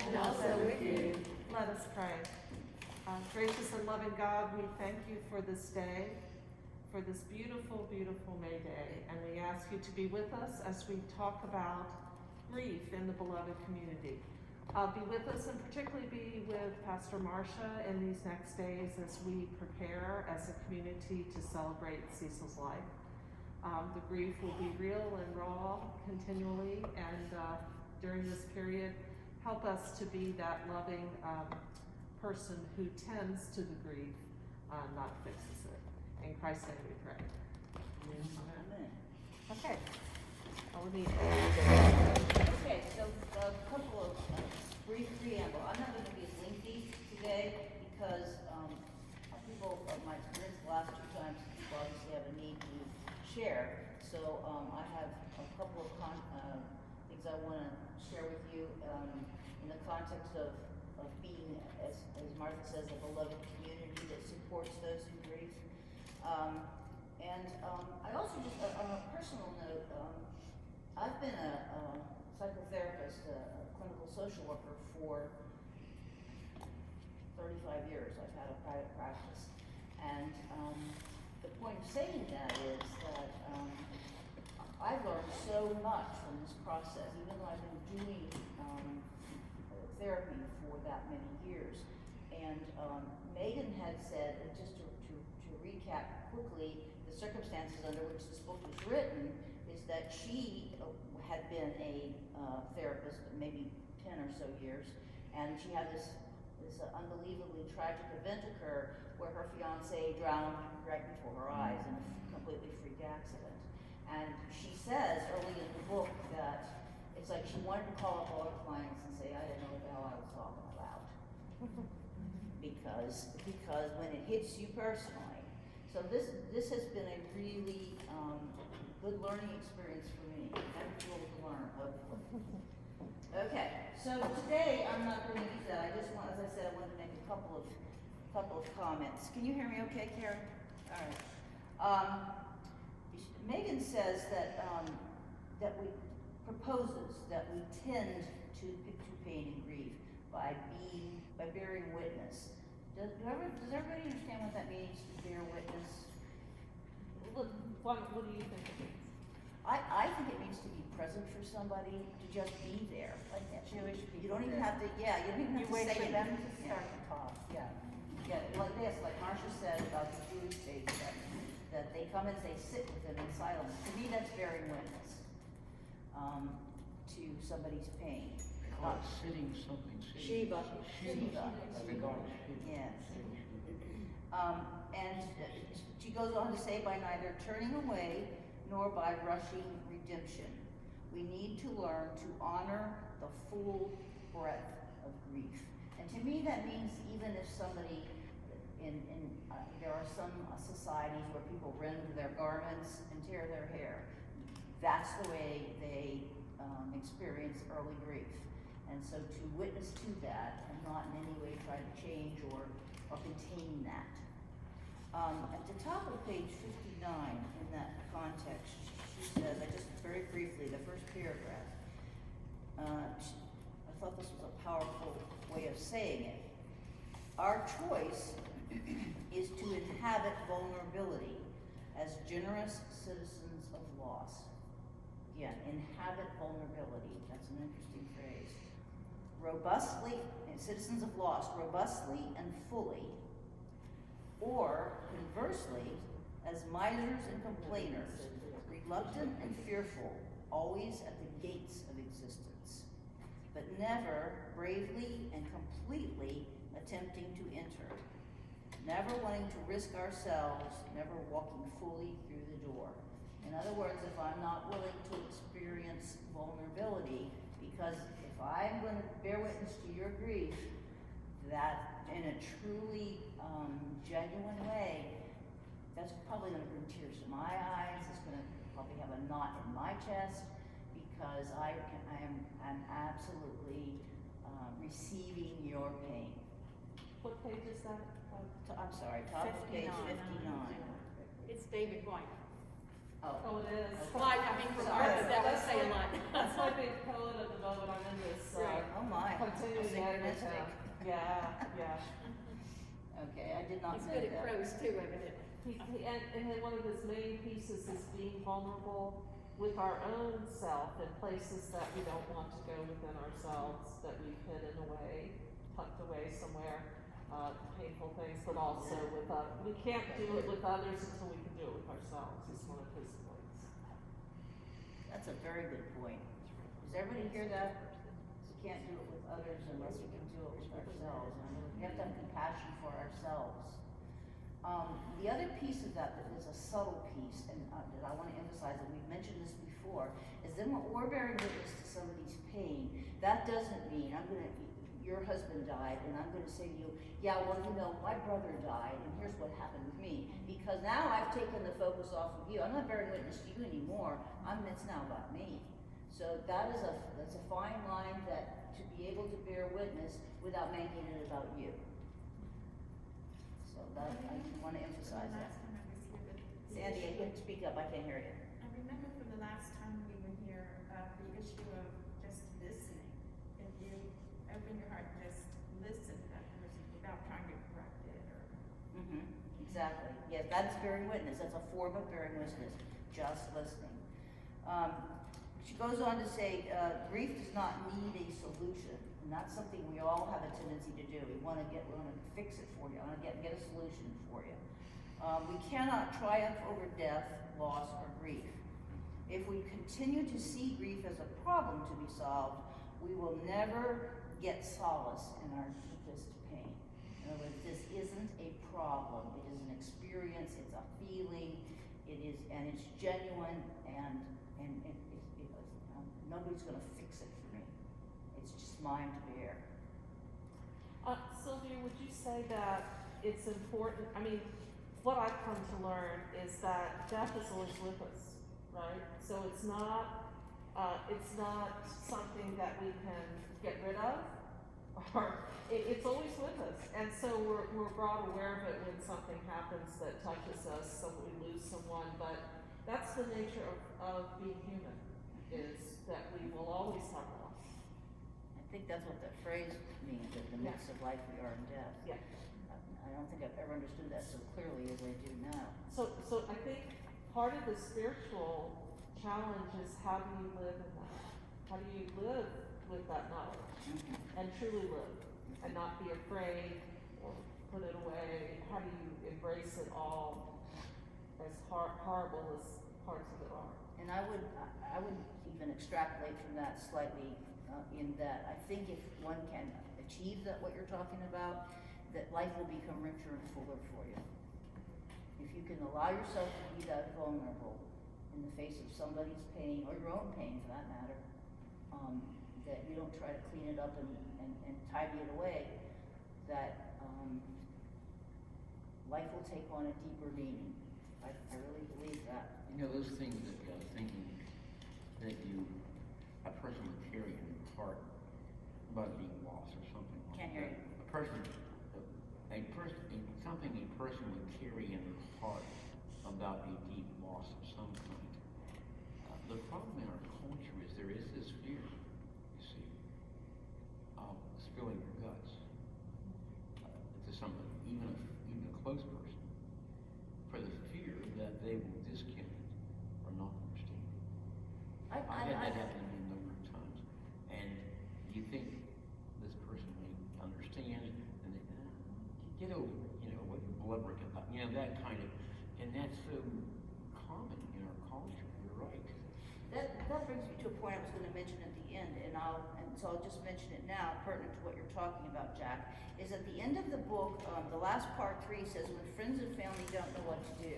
and also with you. Let us pray. Gracious and loving God, we thank you for this day, for this beautiful, beautiful May Day, and we ask you to be with us as we talk about grief in the beloved community. Be with us and particularly be with Pastor Marsha in these next days as we prepare as a community to celebrate Cecil's life. The grief will be real and raw continually, and during this period, help us to be that loving person who tends to the grief, not fixes it. In Christ's name we pray. Amen. Okay. Okay, so a couple of brief preamble. I'm not going to be as lengthy today because people, my experience the last two times, people obviously have a need to share. So I have a couple of things I want to share with you in the context of being, as Martha says, a beloved community that supports those who grieve. I also just, on a personal note, I've been a psychotherapist, a clinical social worker for 35 years. I've had a private practice. And the point of saying that is that I've learned so much from this process, even though I've been doing therapy for that many years. And Megan had said, and just to recap quickly, the circumstances under which this book was written is that she had been a therapist, maybe 10 or so years, and she had this unbelievably tragic event occur where her fiance drowned right before her eyes in a completely freak accident. And she says early in the book that it's like she wanted to call up all her clients and say, I didn't know what the hell I was talking about. because when it hits you personally. So this has been a really good learning experience for me. I've been able to learn, hopefully. Okay, so today I'm not going to use that. I just want, as I said, I wanted to make a couple of comments. Can you hear me okay, Karen? All right. Megan says that proposes that we tend to pain and grief by bearing witness. Does everybody understand what that means, to bear witness? What do you think it means? I think it means to be present for somebody, to just be there. Like that. Jewish people. You don't even have to, you don't even have to wait say for it. them to start to talk. Yeah, like this, like Marsha said about the Jewish faith, that they come and they sit with them in silence. To me, that's bearing witness to somebody's pain. Sitting something. Shiva. Yes. Yes. And she goes on to say, by neither turning away nor by rushing redemption, we need to learn to honor the full breadth of grief. And to me, that means even if somebody, there are some societies where people rend their garments and tear their hair. That's the way they experience early grief. And so to witness to that and not in any way try to change or contain that. At the top of page 59 in that context, she says, I just very briefly, the first paragraph, I thought this was a powerful way of saying it. Our choice is to inhabit vulnerability as generous citizens of loss. Again, inhabit vulnerability. That's an interesting phrase. Robustly, citizens of loss, robustly and fully, or conversely, as misers and complainers, reluctant and fearful, always at the gates of existence, but never bravely and completely attempting to enter, never wanting to risk ourselves, never walking fully through the door. In other words, if I'm not willing to experience vulnerability, because if I'm going to bear witness to your grief, that in a truly genuine way, that's probably going to bring tears to my eyes. It's going to probably have a knot in my chest because I'm absolutely receiving your pain. What page is that? I'm sorry, top of page 59. It's David White. Oh, it is. Okay. Well, I mean, for Sorry. artists, that would say a lot. That's my big poet at the moment. I'm in this Oh my. continuing antagonistic. Yeah. Okay, I did not He's know good at that. prose too, evidently. And then one of his main pieces is being vulnerable with our own self in places that we don't want to go within ourselves, that we've hidden away, tucked away somewhere, painful things, but also with we can't do it with others until we can do it with ourselves, is one of his points. That's a very good point. Does everybody hear that? We can't do it with others unless we can do it with ourselves. And we have to have compassion for ourselves. The other piece of that is a subtle piece, and that I want to emphasize, and we've mentioned this before, is then when we're bearing witness to somebody's pain, that doesn't mean your husband died, and I'm going to say to you, yeah, well, you know, my brother died, and here's what happened with me. Because now I've taken the focus off of you. I'm not bearing witness to you anymore. It's now about me. So that's a fine line that to be able to bear witness without making it about you. So that I want to emphasize that. Last time I was here, the Sandy, issue- you can speak up. I can't hear you. I remember from the last time we were here, the issue of just listening. If you open your heart, just listen to that person without trying to correct it or. Exactly. Yes, that's bearing witness. That's a form of bearing witness. Just listening. She goes on to say, grief does not need a solution, and that's something we all have a tendency to do. We want to fix it for you. I want to get a solution for you. We cannot triumph over death, loss, or grief. If we continue to see grief as a problem to be solved, we will never get solace in our deepest pain. In other words, this isn't a problem. It is an experience. It's a feeling. And it's genuine. And nobody's going to fix it for me. It's just mine to bear. Sylvia, would you say that it's important? I mean, what I've come to learn is that death is always with us, right? So it's not something that we can get rid of, or it's always with us. And so we're brought aware of it when something happens that touches us, so we lose someone. But that's the nature of being human, is that we will always have loss. I think that's what that phrase means, that in the midst of life we are in death. Yeah. I don't think I've ever understood that so clearly as I do now. So I think part of the spiritual challenge is how do you live in that? How do you live with that knowledge and truly live and not be afraid or put it away? How do you embrace it all, as horrible as parts of it are? And I would even extrapolate from that slightly in that I think if one can achieve that, what you're talking about, that life will become richer and fuller for you. If you can allow yourself to be that vulnerable in the face of somebody's pain, or your own pain for that matter, that you don't try to clean it up and tidy it away, that life will take on a deeper meaning. I really believe that. You know, those things that thinking that a person would carry in their heart about being lost or something like Can't hear that. you. Something a person would carry in their heart about a deep loss of some kind. The problem in our culture is there is this fear, you see, of spilling your guts to somebody, even a close person, for the fear that they will discount it or not understand it. I've had that happen to me a number of times, and you think this person may understand, and they get over it, what you're blubbering about, that kind of, and that's so common in our culture. You're right. That brings me to a point I was going to mention at the end, and so I'll just mention it now, pertinent to what you're talking about, Jack, is at the end of the book, the last part 3 says, when friends and family don't know what to do.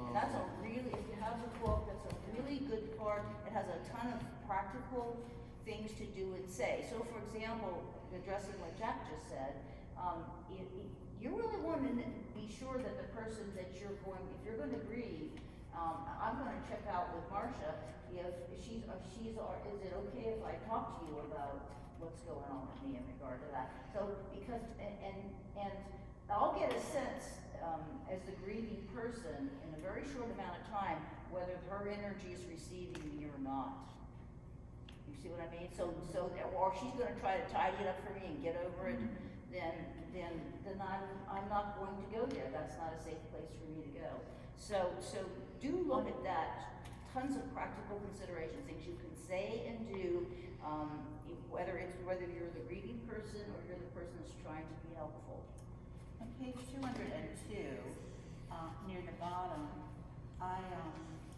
And that's a really, if you have the book, that's a really good part. It has a ton of practical things to do and say. So for example, addressing what Jack just said, you really want to be sure that the person that if you're going to grieve, I'm going to check out with Marsha if is it okay if I talk to you about what's going on with me in regard to that? So because and I'll get a sense as the grieving person in a very short amount of time whether her energy is receiving me or not. You see what I mean? So, or she's gonna try to tidy it up for me and get over it, then I'm not going to go there. That's not a safe place for me to go. So do look at that. Tons of practical considerations, things you can say and do, whether you're the grieving person or you're the person that's trying to be helpful. On page 202, near the bottom, I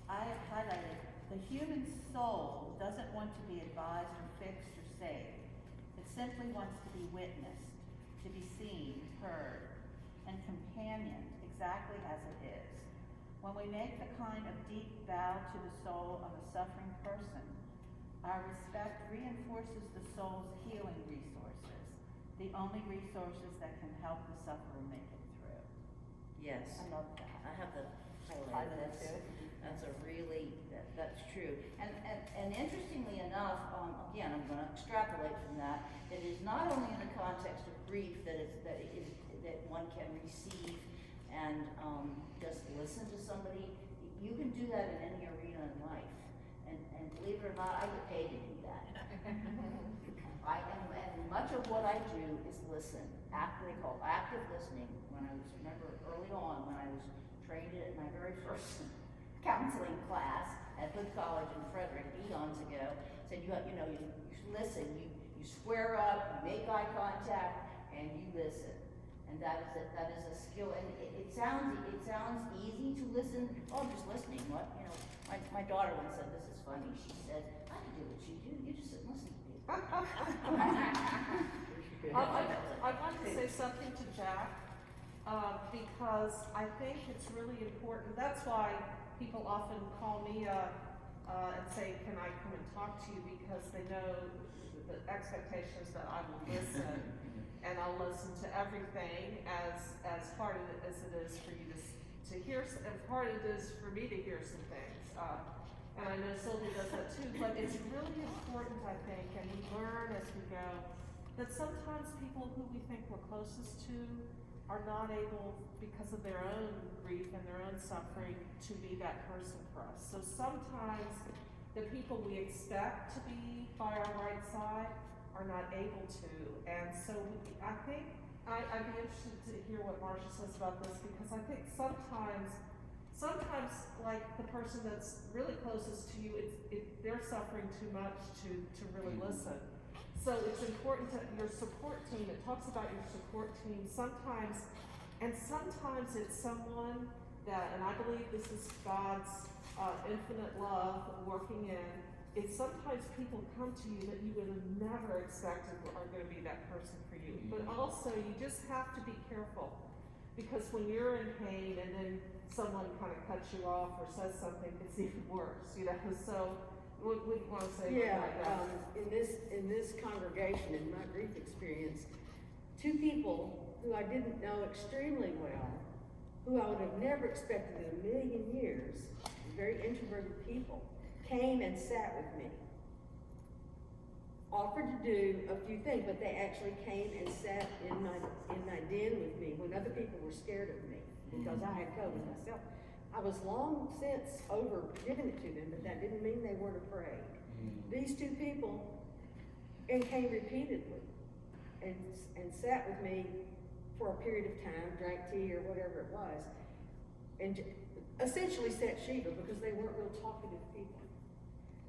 have highlighted, the human soul doesn't want to be advised or fixed or saved. It simply wants to be witnessed, to be seen, heard, and companioned exactly as it is. When we make the kind of deep bow to the soul of a suffering person, our respect reinforces the soul's healing resources, the only resources that can help the sufferer make it through. Yes. I love that. I have the Highlighted too. That's a really, that's true. And interestingly enough, again, I'm gonna extrapolate from that, it is not only in the context of grief that one can receive and just listen to somebody. You can do that in any arena in life. And believe it or not, I get paid to do that. And much of what I do is listen. They call active listening. When I was, remember early on when I was trained at my very first counseling class at Hood College in Frederick eons ago, said you listen, you square up, you make eye contact, and you listen. And that is a skill, and it sounds easy to listen. Oh, I'm just listening. What, my daughter once said, this is funny. She said, I can do what you do. You just sit and listen to me. I want to say something to Jack, because I think it's really important. That's why people often call me up and say, can I come and talk to you? Because they know the expectations that I will listen. And I'll listen to everything as hard as it is for you to hear, as hard as it is for me to hear some things. And I know Sylvia does that too, but it's really important, I think, and we learn as we go, that sometimes people who we think we're closest to are not able, because of their own grief and their own suffering, to be that person for us. So sometimes the people we expect to be by our right side are not able to, and so I think I'd be interested to hear what Marsha says about this, because I think sometimes like the person that's really closest to you, they're suffering too much to really listen. So it's important to your support team. It talks about your support team sometimes it's someone that, and I believe this is God's infinite love working in. It's sometimes people come to you that you would have never expected are going to be that person for you. But also, you just have to be careful, because when you're in pain and then someone kind of cuts you off or says something, it's even worse, So, what do you want to say about that? In this congregation, in my grief experience, two people who I didn't know extremely well, who I would have never expected in a million years, very introverted people, came and sat with me. Offered to do a few things, but they actually came and sat in my den with me when other people were scared of me because I had COVID myself. I was long since over giving it to them, but that didn't mean they weren't afraid. These two people came repeatedly and sat with me for a period of time, drank tea or whatever it was, and essentially sat Shiva because they weren't real talkative people.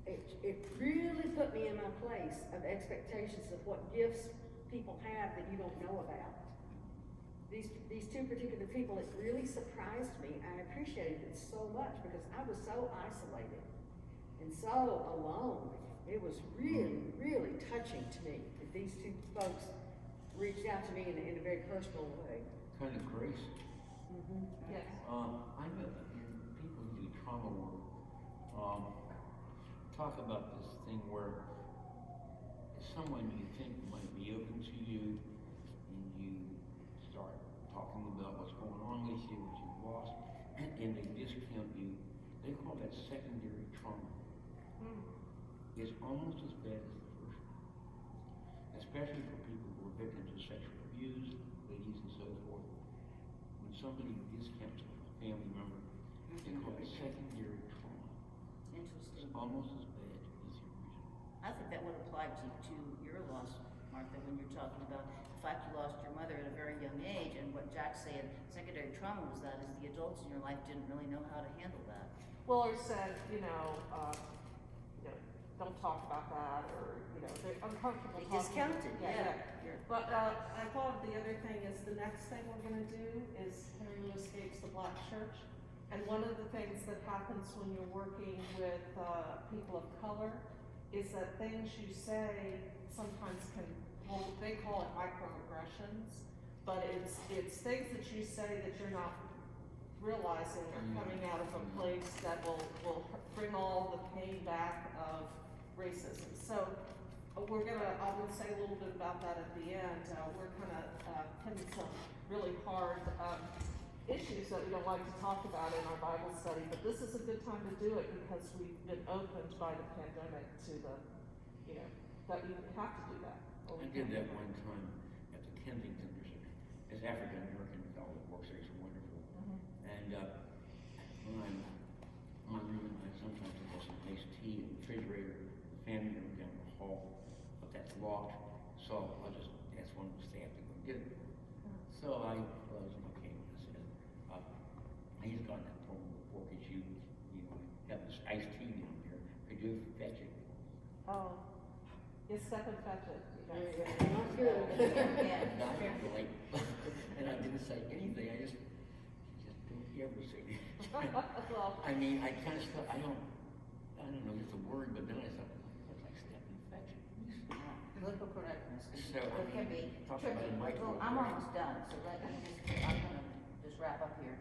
It really put me in my place of expectations of what gifts people have that you don't know about. These two particular people, it really surprised me. I appreciated it so much because I was so isolated and so alone. It was really, really touching to me that these two folks reached out to me in a very personal way. Kind of grace. Yes. I know people who do trauma work talk about this thing where someone you think might be open to you, and you start talking about what's going on with you, what you've lost, and they discount you. They call that secondary trauma. It's almost as bad as the first one, especially for people who are victims of sexual abuse, ladies and so forth. When somebody discounts a family member, they call it secondary trauma. Interesting. It's almost as bad as the original. I I think that would apply to your loss, Martha, when you're talking about the fact you lost your mother at a very young age, and what Jack's saying, secondary trauma was that is the adults in your life didn't really know how to handle that. Well, or said, don't talk about that, or, they're uncomfortable They talking. discounted, yeah. But, I thought the other thing is, the next thing we're gonna do is Henry Louis Gates, the Black Church. And one of the things that happens when you're working with, people of color is that things you say sometimes they call it microaggressions, but it's things that you say that you're not realizing are coming out of a place that will bring all the pain back of racism. So I'm gonna say a little bit about that at the end. We're kind of hitting some really hard issues that we don't like to talk about in our Bible study, but this is a good time to do it because we've been opened by the pandemic to that we have to do that. I did that one time at the Kensington. There's an African American fellow that works there. He's wonderful. And when I'm on room, I sometimes have some nice tea in the refrigerator, the family room down the hall, but that's locked. So I'll just ask one of the staff to go get it. So I was okay. I said, he's got that problem before because you have this iced tea down there. Could you fetch it? Oh, you step and fetch it. Not good. Not really. And I didn't say anything. I just don't ever say anything. Well, I mean, I kind of thought, I don't know just a word, but then I thought, it's like step and fetch it. Political correctness So, it can be talk tricky. about micro- Well, I'm almost done, so I'm gonna just wrap up here.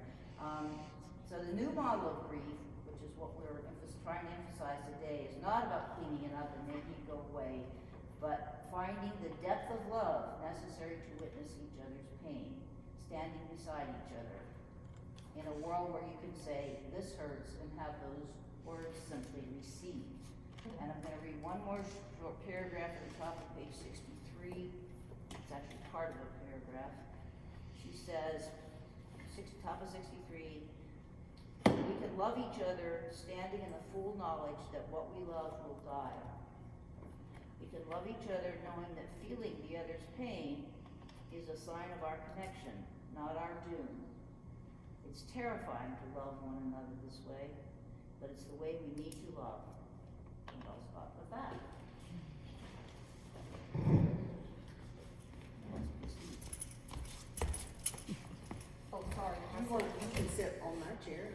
So the new model of grief, which is what we're trying to emphasize today, is not about cleaning it up and making it go away, but finding the depth of love necessary to witness each other's pain, standing beside each other, in a world where you can say, this hurts, and have those words simply received. And I'm gonna read one more short paragraph at the top of page 63. It's actually part of a paragraph. She says, top of 63, we can love each other standing in the full knowledge that what we love will die. We can love each other knowing that feeling the other's pain is a sign of our connection, not our doom. It's terrifying to love one another this way, but it's the way we need to love. And I'll stop with that. oh, sorry. You can sit on my chair.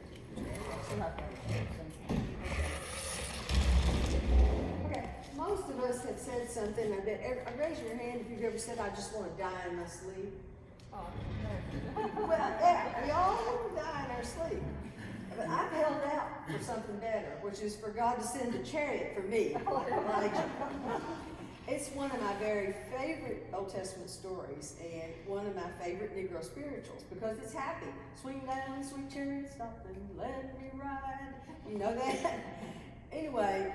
Okay, most of us have said something. I bet. Raise your hand if you've ever said, "I just want to die in my sleep." Oh, Well, yeah, we all want to die in our sleep. But I've held out for something better, which is for God to send a chariot for me, Elijah. It's one of my very favorite Old Testament stories and one of my favorite Negro spirituals because it's happy. Swing down, sweet chariot, stop and let me ride. You know that? Anyway,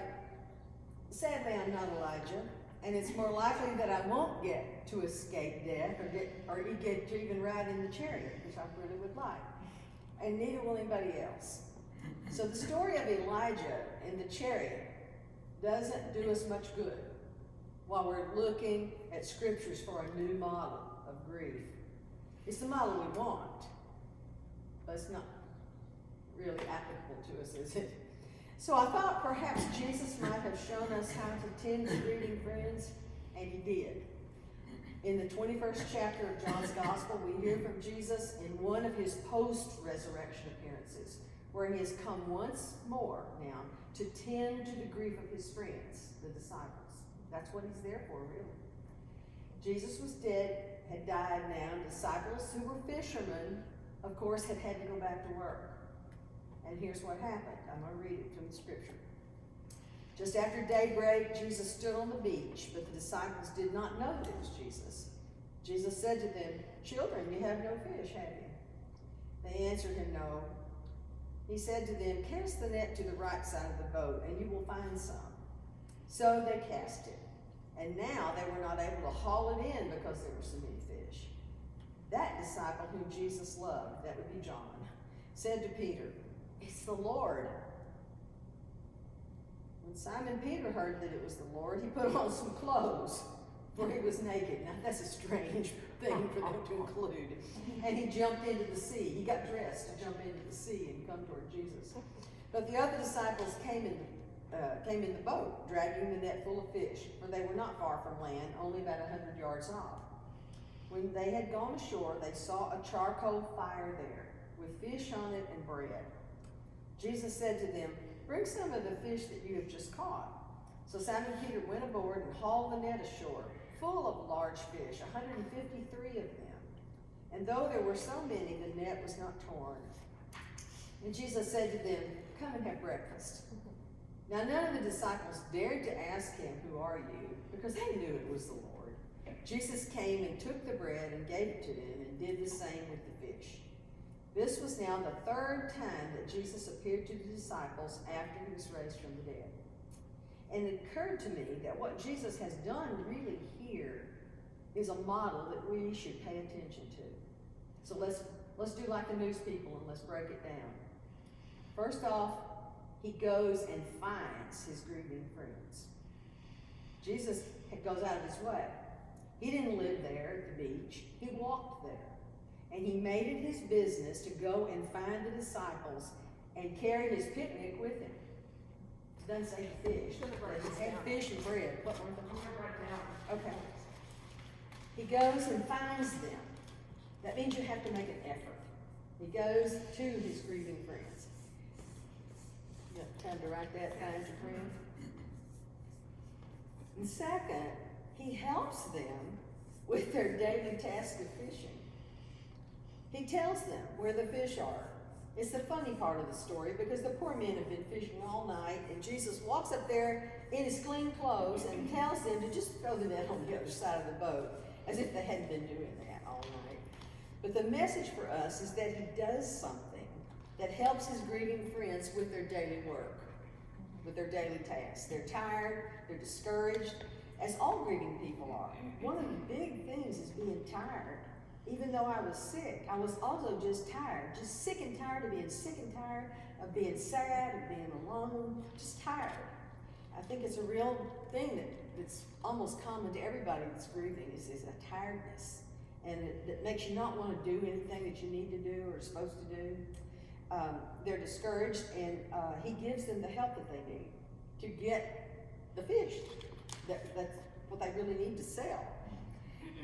sadly I'm not Elijah, and it's more likely that I won't get to escape death or get to even ride in the chariot, which I really would like. And neither will anybody else. So the story of Elijah and the chariot doesn't do us much good while we're looking at scriptures for a new model of grief. It's the model we want, but it's not really applicable to us, is it? So I thought perhaps Jesus might have shown us how to tend to grieving friends, and he did. In the 21st chapter of John's Gospel, we hear from Jesus in one of his post-resurrection appearances, where he has come once more now to tend to the grief of his friends, the disciples. That's what he's there for, really. Jesus was dead, had died now. Disciples who were fishermen, of course, had to go back to work. And here's what happened. I'm going to read it from the scripture. Just after daybreak, Jesus stood on the beach, but the disciples did not know that it was Jesus. Jesus said to them, "Children, you have no fish, have you?" They answered him, "No." He said to them, "Cast the net to the right side of the boat, and you will find some." So they cast it. And now they were not able to haul it in because there were so many fish. That disciple whom Jesus loved, that would be John, said to Peter, "It's the Lord." When Simon Peter heard that it was the Lord, he put on some clothes, for he was naked. Now that's a strange thing for them to include. And he jumped into the sea. He got dressed to jump into the sea and come toward Jesus. But the other disciples came in the boat, dragging the net full of fish, for they were not far from land, only about 100 yards off. When they had gone ashore, they saw a charcoal fire there, with fish on it and bread. Jesus said to them, "Bring some of the fish that you have just caught." So Simon Peter went aboard and hauled the net ashore, full of large fish, 153 of them. And though there were so many, the net was not torn. And Jesus said to them, "Come and have breakfast." Now none of the disciples dared to ask him, "Who are you?" because they knew it was the Lord. Jesus came and took the bread and gave it to them and did the same with the fish. This was now the third time that Jesus appeared to the disciples after he was raised from the dead. And it occurred to me that what Jesus has done really here is a model that we should pay attention to. So let's do like the news people and let's break it down. First off, he goes and finds his grieving friends. Jesus goes out of his way. He didn't live there at the beach. He walked there. And he made it his business to go and find the disciples and carry his picnic with him. It doesn't say fish. He had fish and bread. What were they? Okay. He goes and finds them. That means you have to make an effort. He goes to his grieving friends. You have time to write that, finds your friend? And second, he helps them with their daily task of fishing. He tells them where the fish are. It's the funny part of the story because the poor men have been fishing all night, and Jesus walks up there in his clean clothes and tells them to just throw the net on the other side of the boat, as if they hadn't been doing that all night. But the message for us is that he does something that helps his grieving friends with their daily work, with their daily tasks. They're tired, they're discouraged, as all grieving people are. One of the big things is being tired. Even though I was sick, I was also just tired, just sick and tired of being sick and tired of being sad, of being alone, just tired. I think it's a real thing that's almost common to everybody that's grieving is a tiredness. And it makes you not want to do anything that you need to do or are supposed to do. They're discouraged, and he gives them the help that they need to get the fish. That's what they really need to sell.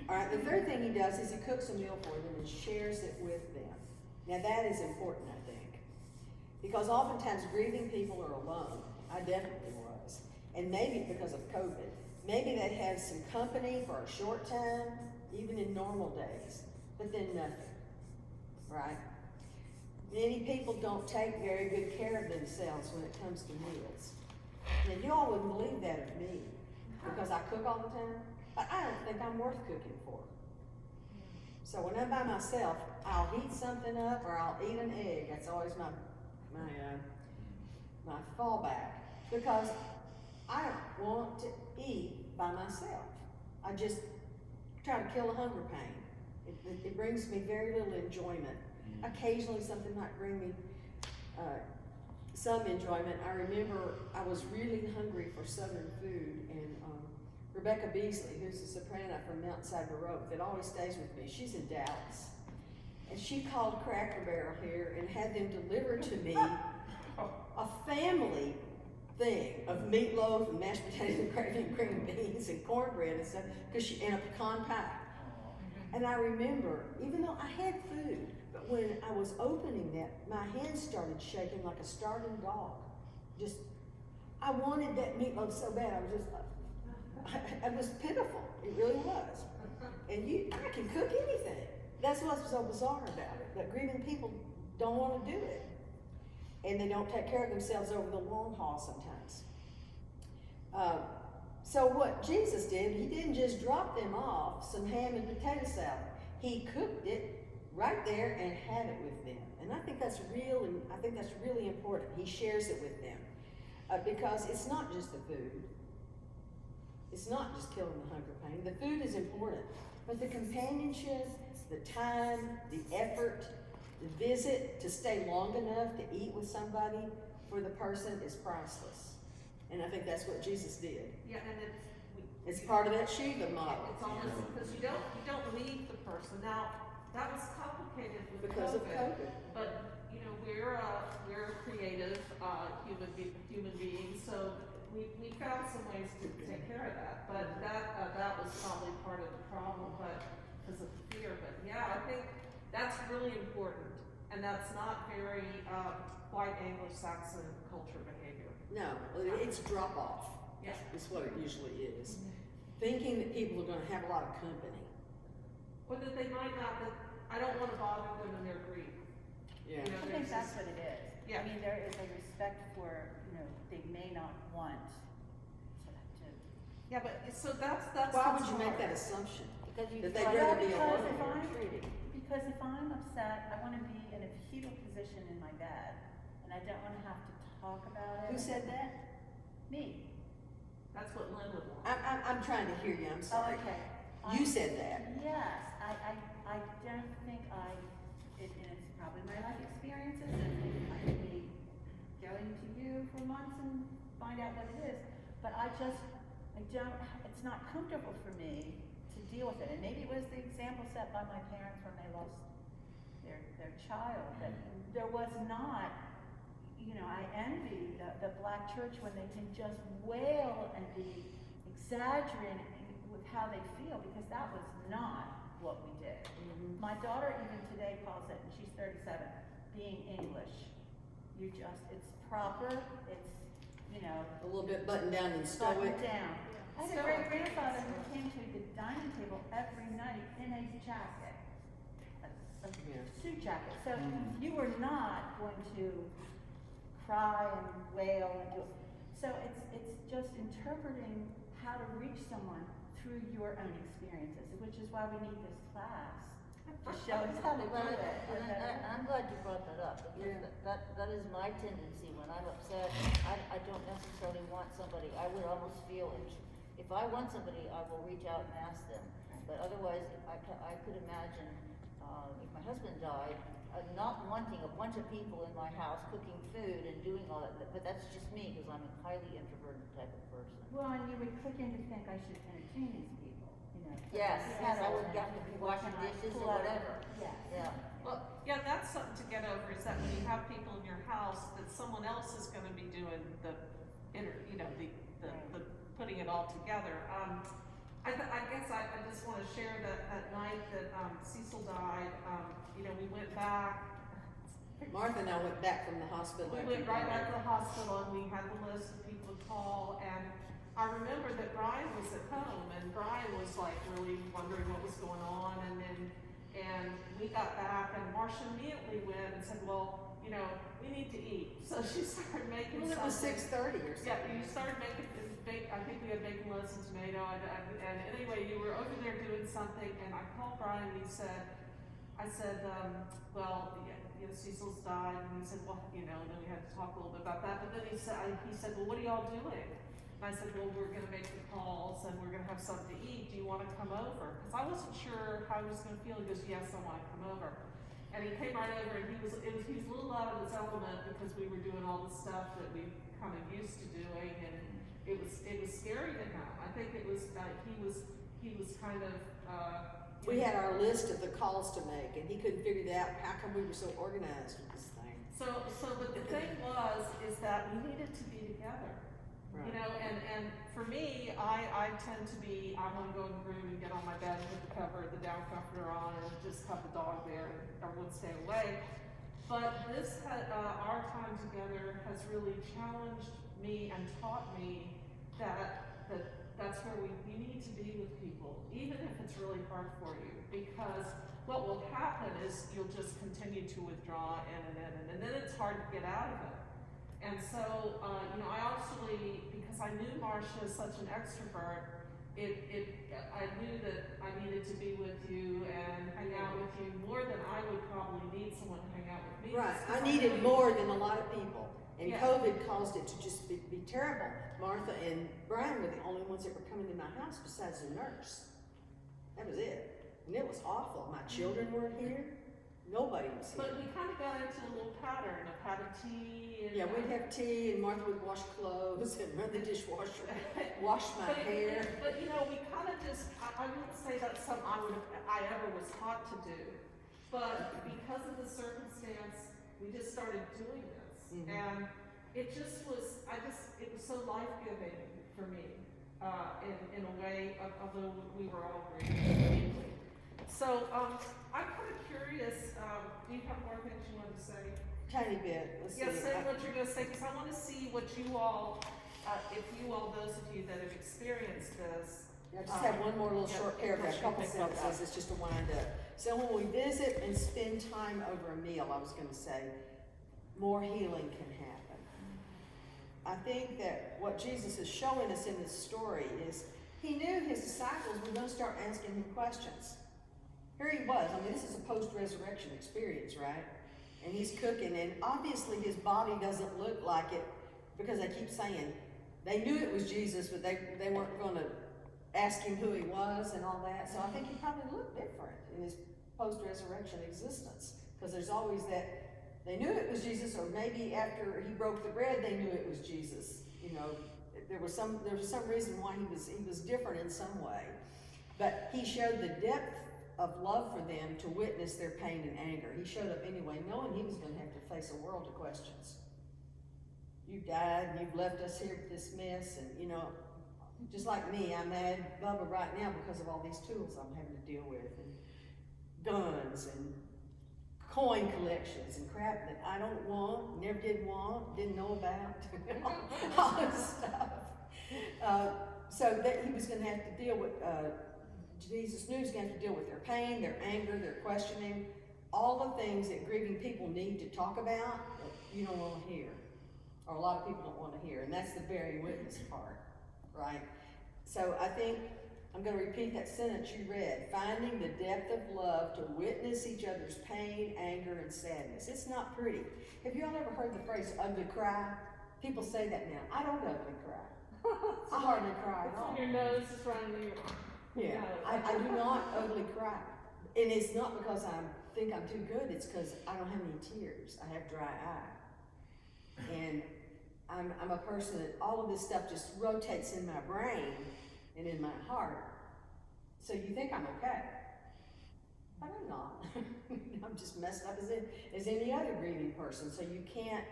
All right, the third thing he does is he cooks a meal for them and shares it with them. Now that is important, I think, because oftentimes grieving people are alone. I definitely was. And maybe because of COVID. Maybe they have some company for a short time, even in normal days, but then nothing, right? Many people don't take very good care of themselves when it comes to meals. Now you all wouldn't believe that of me, because I cook all the time. But I don't think I'm worth cooking for. So when I'm by myself, I'll heat something up or I'll eat an egg. That's always my fallback, because I don't want to eat by myself. I just try to kill a hunger pain. It brings me very little enjoyment. Occasionally something might bring me some enjoyment. I remember I was really hungry for Southern food, and Rebecca Beasley, who's a soprano from Mountainside Baroque that always stays with me, she's in Dallas. And she called Cracker Barrel here and had them deliver to me a family thing of meatloaf and mashed potatoes and gravy and green beans and cornbread and stuff, and a pecan pie. And I remember, even though I had food, but when I was opening that, my hands started shaking like a starving dog. I wanted that meatloaf so bad, I was just it was pitiful. It really was. And I can cook anything. That's what's so bizarre about it. But grieving people don't want to do it. And they don't take care of themselves over the long haul sometimes. So what Jesus did, he didn't just drop them off some ham and potato salad. He cooked it right there and had it with them. And I think that's really important. He shares it with them. Because it's not just the food. It's not just killing the hunger pain. The food is important, but the companionship, the time, the effort, the visit, to stay long enough to eat with somebody for the person is priceless. And I think that's what Jesus did. Yeah, and It's part of that Shiva model. it's almost, because you don't leave the person. Now, that was complicated with Because of COVID. But, you know, we're creative, human beings, so we found some ways to take care of that. But that was probably part of the problem, but, because of fear. But yeah, I think that's really important. And that's not very, white Anglo-Saxon culture behavior. No, it's drop off. Yeah. Is what it usually is. Thinking that people are gonna have a lot of company. Or that they might not, that I don't wanna bother them in their grief. Yeah. You know, I think that's what it is. Yeah. I mean, there is a respect for, they may not want to. Yeah, but, so that's. Why would what's you make hard. that assumption? Because you. That they'd Well, rather be because alone if or I'm- treated. Because if I'm upset, I wanna be in a fetal position in my bed, and I don't wanna have to talk about it. Who said that? Me. That's what Lynn would want. I'm trying to hear you, I'm Oh, sorry. okay. You said that. Yes, I don't think and it's probably my life experiences, and I could be going to you for months and find out what it is, but it's not comfortable for me to deal with it, and maybe it was the example set by my parents when they lost their child, that there was not, I envy the black church when they can just wail and be exaggerating with how they feel, because that was not what we did. My daughter even today calls it, and she's 37, being English. It's proper, it's, A little bit buttoned down and buttoned stoic. down. I had a great grandfather who came to the dining table every night in a jacket, a Yeah. suit jacket. So you were not going to cry and wail and do it. So it's just interpreting how to reach someone through your own experiences, which is why we need this class to show us how to do Well, it. and I'm glad you brought that up, because Yeah. that is my tendency when I'm upset. I don't necessarily want somebody, I would almost feel, if I want somebody, I will reach out and ask them. But otherwise, I could imagine, if my husband died, not wanting a bunch of people in my house cooking food and doing all that, but that's just me, because I'm a highly introverted type of person. Well, and you would click in to think I should entertain these people, Yes, Yes, I would have to be washing dishes or whatever. Yes. Yeah. Well, yeah, that's something to get over, is that when you have people in your house, that someone else is gonna be doing the putting it all together. I guess I just wanna share that night that, Cecil died, we went back. Martha and I went back from the hospital. We after went right that. back to the hospital, and we had the list of people to call, and I remember that Brian was at home, and Brian was like really wondering what was going on, and we got back, and Marsha immediately went and said, well, we need to eat. So she started making Well, it was something. 6:30 or Yeah, something. you started making, I think we had bacon, lettuce, and tomato, and anyway, you were over there doing something, and I called Brian, and I said, well, Cecil's died, and he said, well, and then we had to talk a little bit about that, but then he said, well, what are y'all doing? And I said, well, we're gonna make the calls, and we're gonna have something to eat, do you wanna come over? Because I wasn't sure how he was gonna feel. He goes, yes, I wanna come over. And he came right over, and he was a little out of his element, because we were doing all the stuff that we kind of used to doing, and it was scary to him. I think it was, he was kind of, We had our list of the calls to make, and he couldn't figure it out. How come we were so organized with this thing? but the thing is that we needed to be together. Right. And for me, I tend to be, I wanna go in the room and get on my bed and put the cover, the down comforter on, and just have the dog there, and everyone stay away. But our time together has really challenged me and taught me that's where you need to be with people, even if it's really hard for you, because what will happen is you'll just continue to withdraw and then it's hard to get out of it. And so, I actually, because I knew Marsha is such an extrovert, I knew that I needed to be with you and hang out with you more than I would probably need someone to hang out with me. Right, just 'cause I needed really- more than a lot of people, and Yeah. COVID caused it to just be terrible. Martha and Brian were the only ones that were coming to my house besides the nurse. That was it, and it was awful. My children weren't here, Nobody was But we here. kind of got into a little pattern of having tea and. Yeah, we'd have tea and Martha would wash clothes and run the dishwasher, wash my hair. But you know, we kind of just, I wouldn't say that's something I ever was taught to do. But because of the circumstance, we just started doing this. Mhm. And it just was, it was so life-giving for me, in a way, although we were all grieving deeply. So, I'm kind of curious, do you have more things you want to say? Tiny bit, let's see. Yeah, say what you're gonna say, because I wanna see what you all, if you all, those of you that have experienced this. I just have one more little Yeah, short paragraph, what you couple think about sentences, it's just a wind up. So when we visit and spend time over a meal, I was gonna say, more healing can happen. I think that what Jesus is showing us in this story is, he knew his disciples were gonna start asking him questions. Here he was, I mean, this is a post-resurrection experience, right? And he's cooking, and obviously his body doesn't look like it, because they keep saying, they knew it was Jesus, but they weren't gonna ask him who he was and all that. So I think he probably looked different in his post-resurrection existence, because there's always that, they knew it was Jesus, or maybe after he broke the bread, they knew it was Jesus. You know, there was some reason why he was different in some way. But he showed the depth of love for them to witness their pain and anger. He showed up anyway, knowing he was going to have to face a world of questions. You died, and you've left us here with this mess, and you know, just like me, I'm mad at Bubba right now because of all these tools I'm having to deal with, and guns, and coin collections, and crap that I don't want, never did want, didn't know about, all this stuff. So that he was going to have to deal with, Jesus knew he was going to have to deal with their pain, their anger, their questioning, all the things that grieving people need to talk about that you don't want to hear, or a lot of people don't want to hear, and that's the bearing witness part, right? So I think, I'm going to repeat that sentence you read, finding the depth of love to witness each other's pain, anger, and sadness. It's not pretty. Have you all ever heard the phrase ugly cry? People say that now. I don't ugly cry. I hardly cry at It's all. on your nose, it's running your. Yeah, I do not ugly cry. And it's not because I think I'm too good, it's because I don't have any tears. I have dry eye. And I'm a person that all of this stuff just rotates in my brain and in my heart. So you think I'm okay. But I'm not. I'm just messed up as any other grieving person. So you can't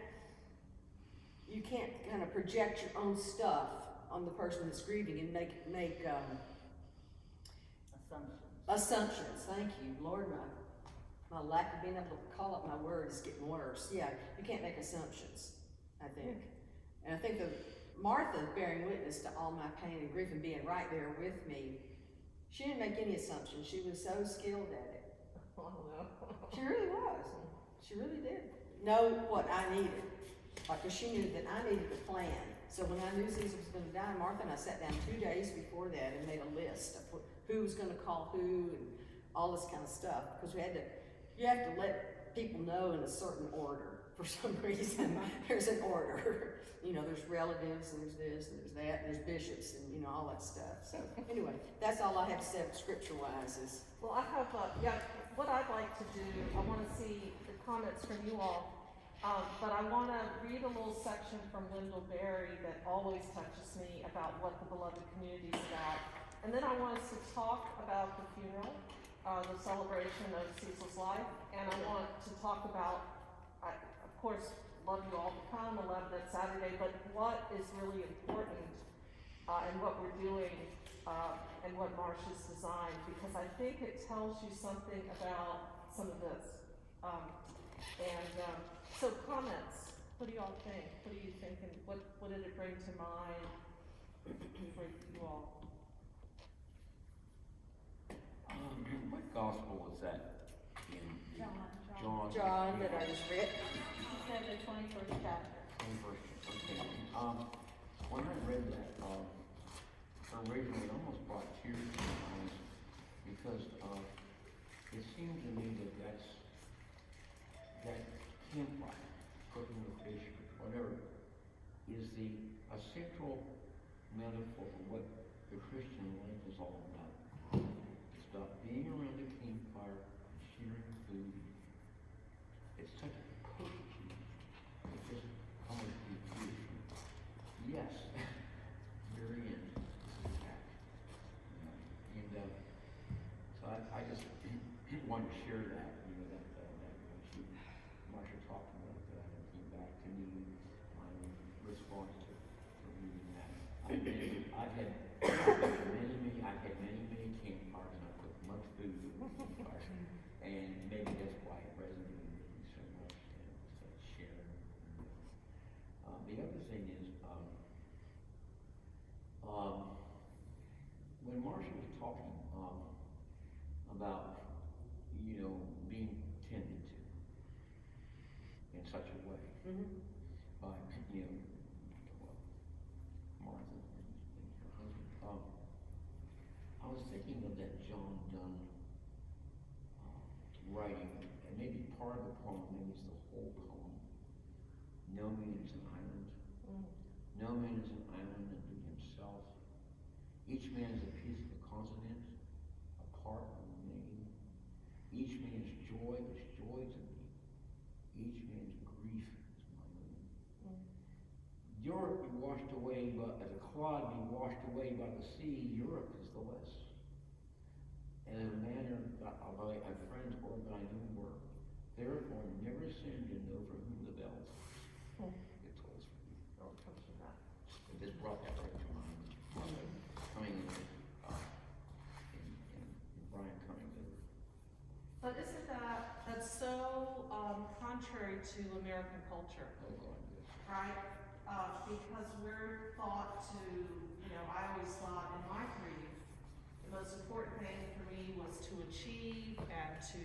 kind of project your own stuff on the person that's grieving and make assumptions. Thank you, Lord. My lack of being able to call up my word is getting worse. Yeah, you can't make assumptions, I think. And I think that Martha bearing witness to all my pain and grief and being right there with me, she didn't make any assumptions. She was so skilled at it. Oh no. She really was. She really did know what I needed. Because she knew that I needed a plan. So when I knew Caesar was going to die, Martha and I sat down 2 days before that and made a list of who was going to call who and all this kind of stuff. Because you have to let people know in a certain order. For some reason, there's an order. You know, there's relatives, and there's this, and there's that, and there's bishops, and you know, all that stuff. So anyway, that's all I have to say scripture-wise is. Well, I have, what I'd like to do, I want to see the comments from you all, but I want to read a little section from Wendell Berry that always touches me about what the beloved community is about. And then I want us to talk about the funeral, the celebration of Cecil's life, and I want to talk about, of course, love you all to come, 11 that Saturday, but what is really important and what we're doing and what Marsha's designed, because I think it tells you something about some of this. So comments, what do you all think? What do you think, and what did it bring to mind for you all? What gospel was that in? John, that I just read. He said the 21st chapter. 21st, okay. When I read that, originally it almost brought tears to my eyes because it seemed to me that campfire, cooking with fish, whatever, is a central metaphor for what the Christian life is all about. It's about being around a campfire, sharing food, wanted to share that, Marsha talked about that, and came back to me, my response to reading that. I've had many campfires, and I cooked much food at campfires, and maybe that's why it resonated with me so much, and it was that sharing. The other thing is, when Marsha was talking about, being tended to in such a way by, Martha and her husband, I was thinking of that John Donne writing, and maybe part of the poem, maybe it's the whole poem. No man is an island. No man is an island unto himself. Each man is a piece of the continent, a part of the main. Each man's joy is joy to me. Each man's grief is my own. Europe be washed away, but as a clod be washed away by the sea, Europe is the less. And in a manner that a friend's or thine own work, therefore never sin to know for whom the bells it tolls for you. It just brought that right to mind. Coming in, Brian coming in. But isn't that's so contrary to American culture, Oh, God, yes. right? Because we're thought to, I always thought in my grief, the most important thing for me was to achieve and to,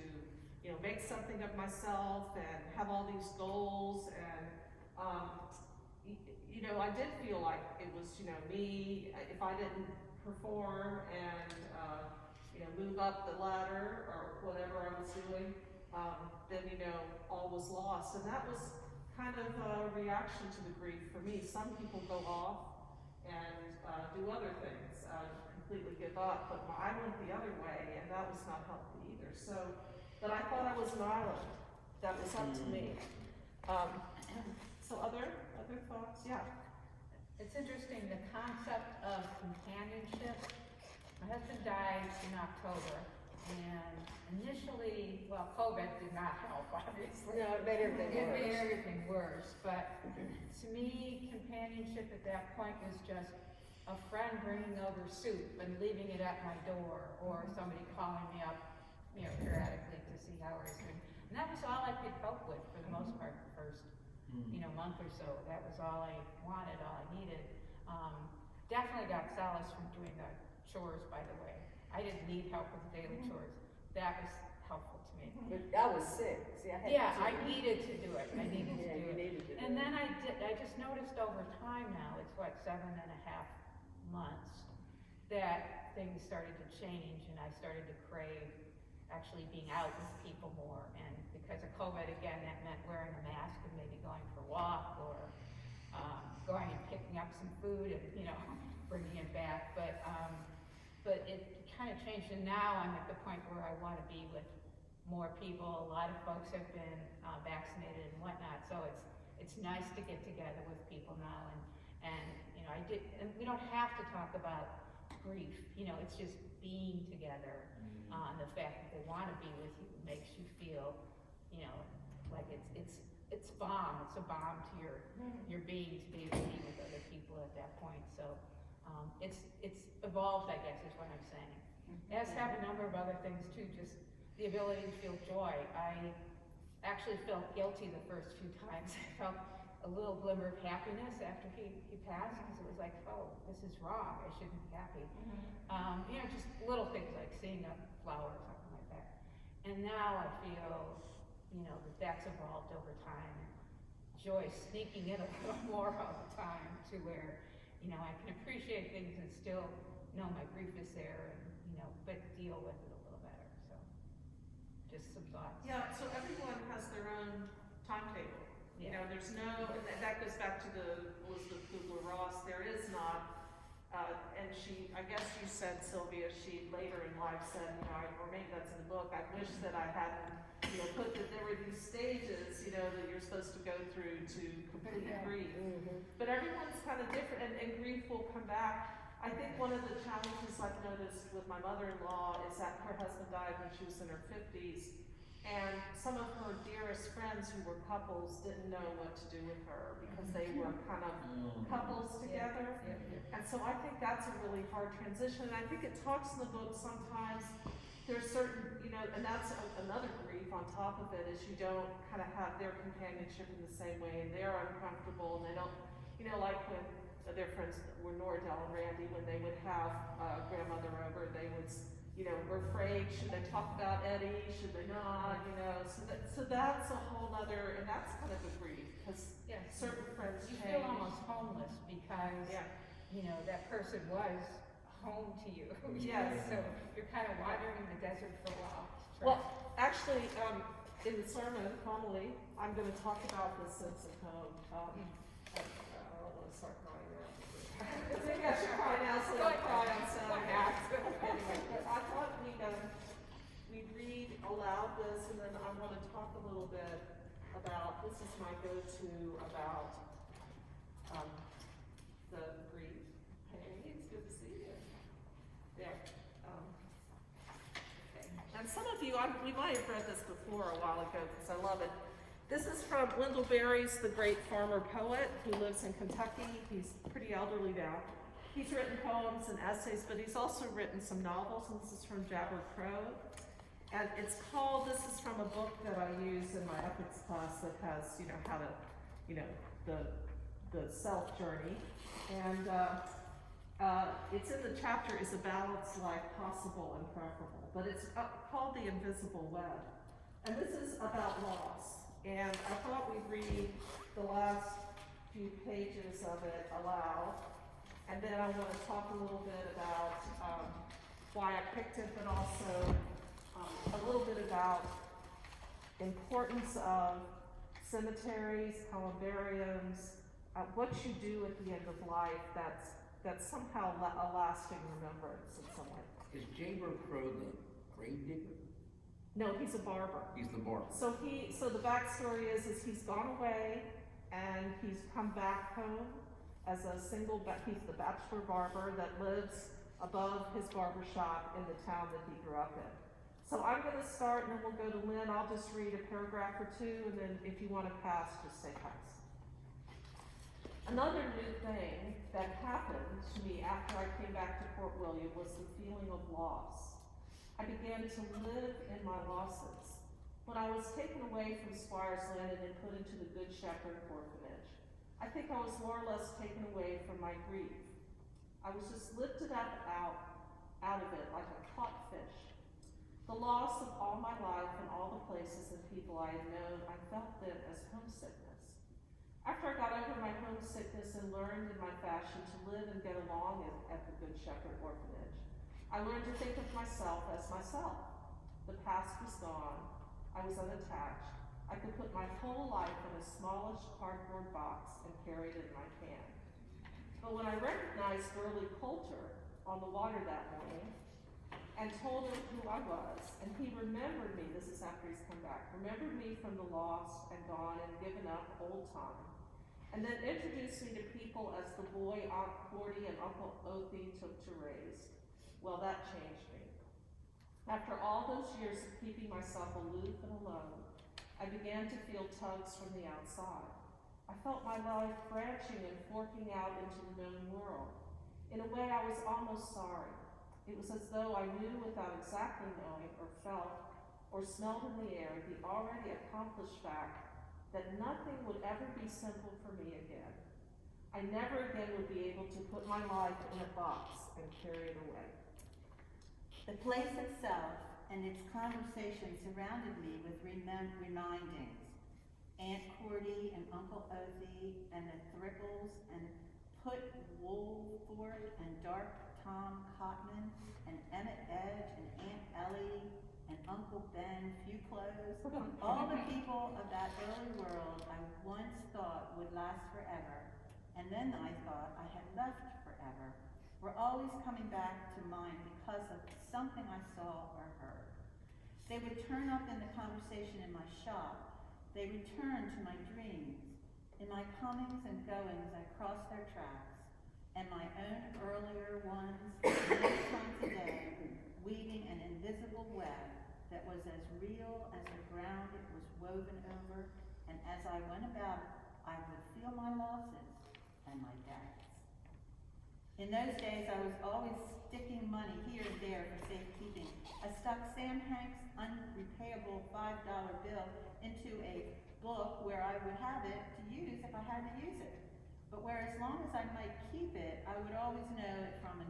make something of myself and have all these goals. And, I did feel like it was, me, if I didn't perform and, move up the ladder or whatever I was doing, then, all was lost. And that was kind of a reaction to the grief for me. Some people go off and do other things, completely give up, but I went the other way, and that was not healthy either. So, but I thought I was an island. That was up to me. So other thoughts? Yeah. It's interesting, the concept of companionship. My husband died in October, and initially, COVID did not help, obviously. No, it made everything It worse. made everything worse, but to me, companionship at that point was just a friend bringing over soup and leaving it at my door, or somebody calling me up, periodically to see how I was doing. And that was all I could cope with for the most part, the first, month or so. That was all I wanted, all I needed. Definitely got solace from doing the chores, by the way. I didn't need help with the daily chores. That was helpful to me. But I was sick. See, I needed to do it. I needed to Yeah, do you it. needed to do And it. then I just noticed over time now, it's 7.5 months, that things started to change, and I started to crave actually being out with people more. And because of COVID, again, that meant wearing a mask and maybe going for a walk, or going and picking up some food and, bringing it back. But it kind of changed, and now I'm at the point where I want to be with more people. A lot of folks have been vaccinated and whatnot, so it's nice to get together with people now. And we don't have to talk about grief. It's just being together. The fact that they want to be with you makes you feel, like it's bomb. It's a bomb to your being to be able to be with other people at that point. So it's evolved, I guess, is what I'm saying. As have a number of other things too. Just the ability to feel joy. I actually felt guilty the first few times. I felt a little glimmer of happiness after he passed, because it was like, oh, this is wrong. I shouldn't be happy. Just little things like seeing a flower or something like that. And now I feel, that's evolved over time. Joy sneaking in a little more all the time, to where, I can appreciate things and still know my grief is there, and, but deal with it a little better. So, just some thoughts. Yeah, so everyone has their own timetable. Yeah. There's no, that goes back to the Elizabeth Kubler-Ross, there is not, and I guess you said, Sylvia, she later in life said, or maybe that's in the book, I wish that I hadn't, put that there were these stages, that you're supposed to go through to complete grief. But everyone's kind of different, and grief will come back. I think one of the challenges I've noticed with my mother-in-law is that her husband died when she was in her 50s, and some of her dearest friends who were couples didn't know what to do with her because they were kind of couples together. And so I think that's a really hard transition, and I think it talks in the book sometimes, there's certain, you know, and that's another grief on top of it, is you don't kind of have their companionship in the same way, and they're uncomfortable, and they don't, you know, like when their friends were Nordell and Randy, when they would have grandmother over, they would, you know, were afraid, should they talk about Eddie, should they not, you know, so that's a whole other, and that's kind of a grief, because Yeah. certain friends You change. feel almost homeless because, Yeah. you know, that person was home to you. Yes. So you're kind of wandering in the desert for a while. Well, actually, in the sermon, homily, I'm gonna talk about the sense of home. I don't wanna start crying now. Maybe I should cry now, so I don't cry on Saturday. Anyway, but I thought we'd read aloud this, and then I wanna talk a little bit about, this is my go-to about, the grief. Hey, it's good to see you. There. Okay. And some of you, we might have read this before a while ago because I love it. This is from Wendell Berry's The Great Farmer Poet, who lives in Kentucky. He's pretty elderly now. He's written poems and essays, but he's also written some novels, and this is from Jabber Crow. And it's called, this is from a book that I use in my ethics class that has, you know, how to, you know, the self journey. And it's in the chapter, Is a Balanced Life Possible and Preferable? But it's called The Invisible Web. And this is about loss. And I thought we'd read the last few pages of it aloud. And then I want to talk a little bit about why I picked it, but also a little bit about importance of cemeteries, columbariums, what you do at the end of life that's somehow a lasting remembrance in some way. Is Jabber Crow the grave digger? No, he's a barber. He's the barber. So the backstory is he's gone away and he's come back home as a he's the bachelor barber that lives above his barber shop in the town that he grew up in. So I'm going to start, and then we'll go to Lynn. I'll just read a paragraph or two, and then if you want to pass, just say pass. Another new thing that happened to me after I came back to Fort William was the feeling of loss. I began to live in my losses. When I was taken away from Squire's Landing and put into the Good Shepherd orphanage, I think I was more or less taken away from my grief. I was just lifted up out of it like a caught fish. The loss of all my life and all the places and people I had known, I felt then as homesickness. After I got over my homesickness and learned in my fashion to live and get along at the Good Shepherd orphanage, I learned to think of myself as myself. The past was gone. I was unattached. I could put my whole life in a smallish cardboard box and carry it in my hand. But when I recognized Burley Coulter on the water that morning and told him who I was, and he remembered me, this is after he's come back, remembered me from the lost and gone and given up old time, and then introduced me to people as the boy Aunt Cordy and Uncle Othie took to raise, well, that changed me. After all those years of keeping myself aloof and alone, I began to feel tugs from the outside. I felt my life branching and forking out into the known world. In a way, I was almost sorry. It was as though I knew without exactly knowing or felt or smelled in the air the already accomplished fact that nothing would ever be simple for me again. I never again would be able to put my life in a box and carry it away. The place itself and its conversation surrounded me with remindings. Aunt Cordy and Uncle Othie and the Thrickles and Put Woolford and Dark Tom Cotman and Emmett Edge and Aunt Ellie and Uncle Ben Fewclose, all the people of that early world I once thought would last forever, and then I thought I had left forever, were always coming back to mind because of something I saw or heard. They would turn up in the conversation in my shop. They returned to my dreams. In my comings and goings, I crossed their tracks. and my own earlier ones many times a day, weaving an invisible web that was as real as the ground it was woven over, and as I went about it, I would feel my losses and my debts. In those days, I was always sticking money here and there for safekeeping. I stuck Sam Hank's unrepayable $5 bill into a book where I would have it to use if I had to use it. But where as long as I might keep it, I would always know it from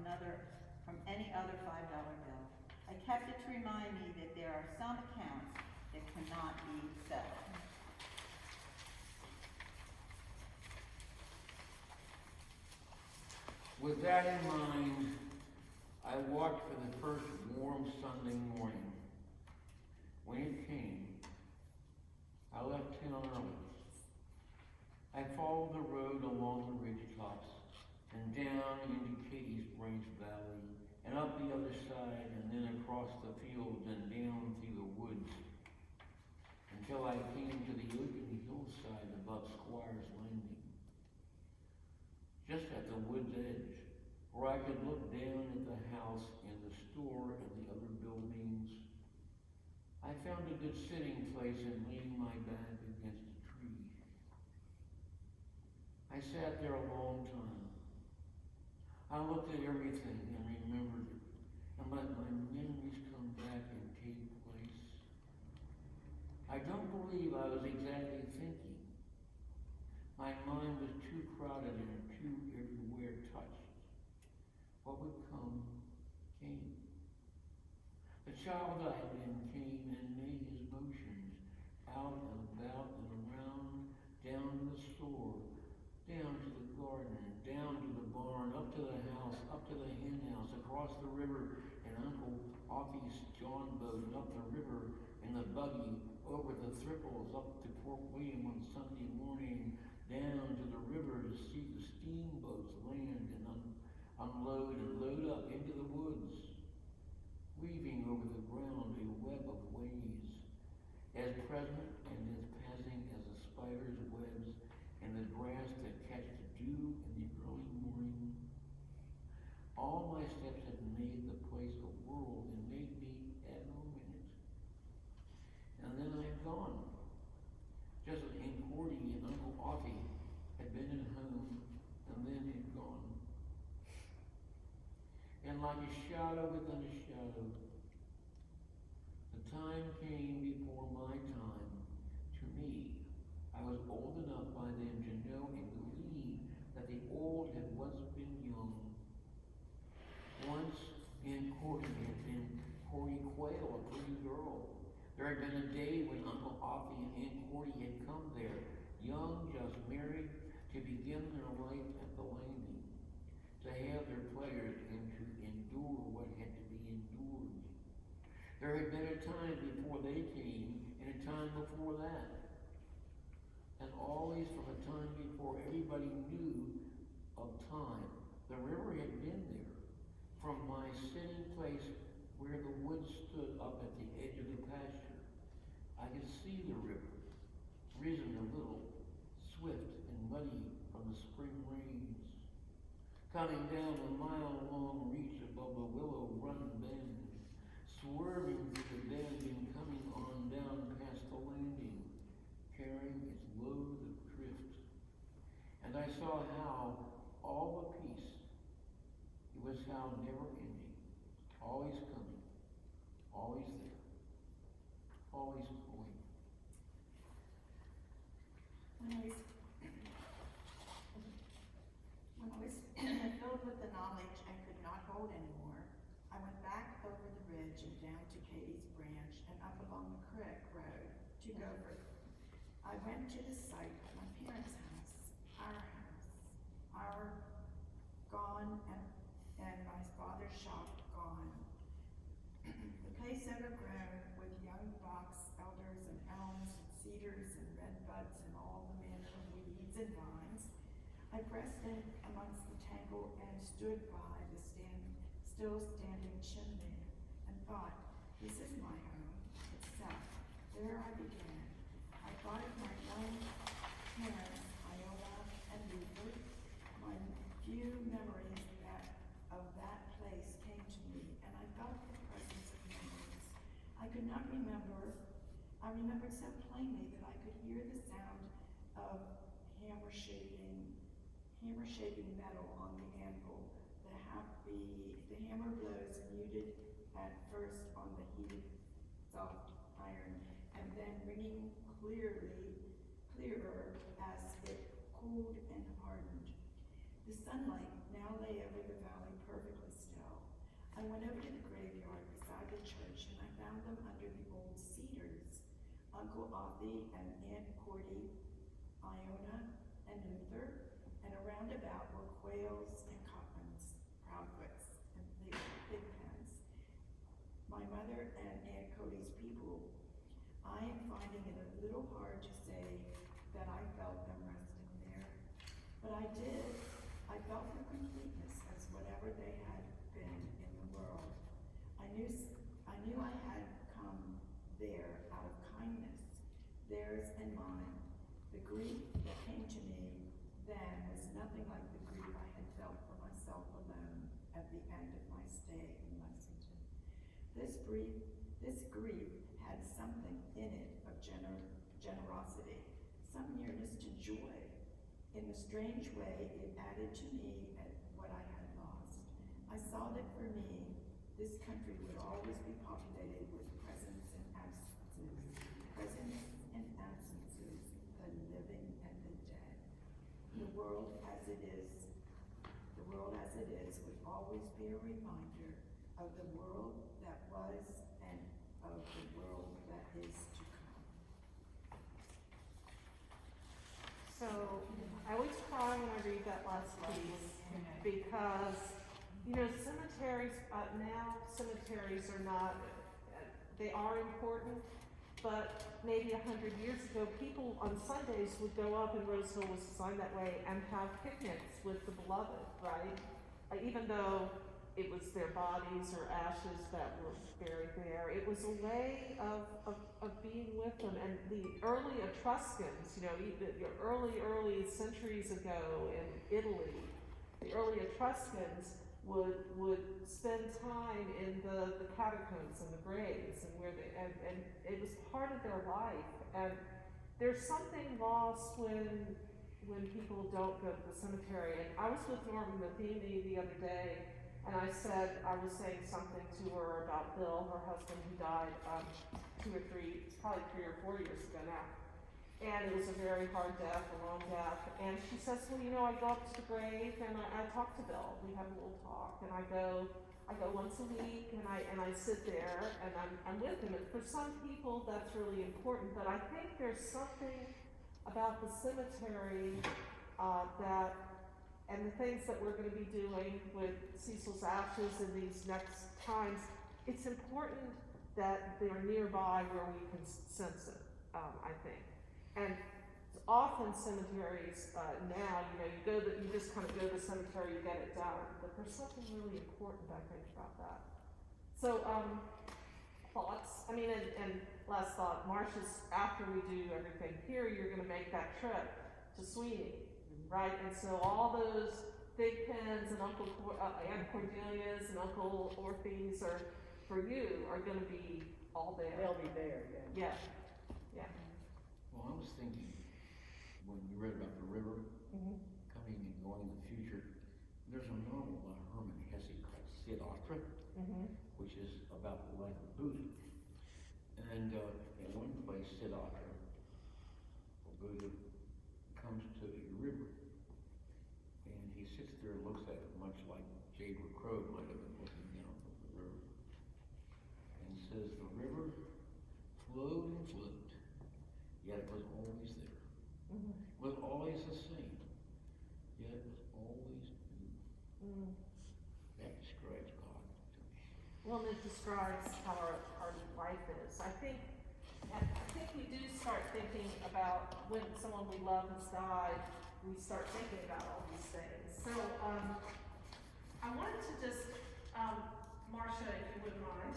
any other $5 bill. I kept it to remind me that there are some accounts that cannot be settled. With that in mind, I walked for the first warm Sunday morning. When it came, I left town early. I followed the road along the ridge tops and down into Katie's Branch Valley and up the other side and then across the fields and down through the woods until I came to the open hillside above Squire's Landing. Just at the wood's edge, where I could look down at the house and the store and the other buildings, I found a good sitting place and leaned my back against a tree. I sat there a long time. I looked at everything and remembered it and let my memories come back and take place. I don't believe I was exactly thinking. My mind was too crowded and too everywhere touched. What would come, came. The child I had been came and made his motions out and about and around, down to the store, down to the garden, down to the barn, up to the house, up to the hen house, across the river, and Uncle Offie's John boat, and up the river in the buggy, over the Thripples, up to Port William on Sunday morning, down to the river to see the steamboats land and unload and load up into the woods, weaving over the ground a web of ways, as present and as passing as a spider's webs in the grass that catch the dew in the early morning. All my steps had made the place a world and made me at home in it. And then I had gone, just as Aunt Cordy and Uncle Offie had been at home and then had gone. And like a shadow within a shadow, the time came before my time to me. I was old enough by then to know and believe that the old had once been young. Once Aunt Cordy had been Cordy Quayle, a pretty girl. There had been a day when Uncle Offie and Aunt Cordy had come there, young, just married, to begin their life at the landing, to have their pleasures and to endure what had to be endured. There had been a time before they came, and a time before that. And always from a time before everybody knew of time, the river had been there. From my sitting place where the woods stood up at the edge of the pasture, I could see the river, risen a little, swift and muddy from the spring rains, coming down a mile-long reach above the Willow Run Bend, swerving through the bend and coming on down past the landing, carrying its load of drift. And I saw how all the peace, it was how never-ending, always coming, always there, always going. When I was filled with the knowledge I could not hold anymore, I went back over the ridge and down to Katie's Branch and up along the creek road to Gopher. I went to the site of my parents' house, our gone, and my father's shop gone. The place overgrown with young box elders and elms and cedars and redbuds and all the manner of weeds and vines. I pressed in amongst the tangle and stood by the still standing chimney and thought, this is my home itself. There I began. I thought of my young parents, Iowa and Rupert, my few memories of that place came to me, and I felt the presence of memories. I could not remember. I remembered so plainly that I could hear the sound of hammer shaping metal on the anvil. The hammer blows muted at first on the heated soft iron, and then ringing clearer as it cooled and hardened. The sunlight now lay over the valley perfectly still. I went over to the graveyard beside the church, and I found them under the old cedars. Uncle Othie and Aunt Cordy, Iona and Luther, and around about were quails and cottons, proudfoots, and pig pens. My mother and Aunt Cody's people. I am finding it a little hard to say that I felt them resting there, but I did. I felt their completeness as whatever they had been in the world. I knew I had come there out of kindness, theirs and mine. The grief that came to me then was nothing like the grief I had felt for myself alone at the end of my stay in Lexington. This grief had something in it of generosity, some nearness to joy. In a strange way, it added to me at what I had lost. I saw that for me, this country would always be populated with presence and absences, the living and the dead. The world as it is would always be a reminder of the world that was and of the world that is to come. So, I always cry when I read that last piece, because, cemeteries, now cemeteries are not, they are important, but maybe 100 years ago, people on Sundays would go up, and Rose Hill was designed that way, and have picnics with the beloved, right? Even though it was their bodies or ashes that were buried there, it was a way of being with them. And the early Etruscans, the early centuries ago in Italy, the early Etruscans would spend time in the catacombs and the graves, and and it was part of their life. And there's something lost when people don't go to the cemetery. And I was with Norman Matheny the other day, and I was saying something to her about Bill, her husband, who died probably 3 or 4 years ago now. And it was a very hard death, a long death. And she says, well, I go up to the grave and I talk to Bill. We have a little talk, and I go once a week, and I sit there and I'm with him. And for some people that's really important, but I think there's something about the cemetery and the things that we're going to be doing with Cecil's ashes in these next times. It's important that they're nearby where we can sense it, I think. And often cemeteries now, you just kind of go to the cemetery, you get it done. But there's something really important, I think, about that. So, thoughts? And last thought, Marsha's, after we do everything here, you're going to make that trip to Sweeney, right? And so all those big pens and Aunt Cordelia's and Uncle Orphe's are going to be all there. They'll be there, yeah. Yeah. Well, I was thinking, when you read about the river coming and going in the future, there's a novel by Herman Hesse called Sid Autra, which is about the life of Buddha. And in one place, Sid Autra, Buddha, comes to a river, and he sits there and looks at it, much like Jaber Crow might have been looking down at the river, and says, the river flowed and flowed, yet it was always there. It was always the same, yet it was always new. That describes God to me. Well, it describes how our life is. I think we do start thinking about when someone we love has died, we start thinking about all these things. So, I wanted to just, Marsha, if you wouldn't mind,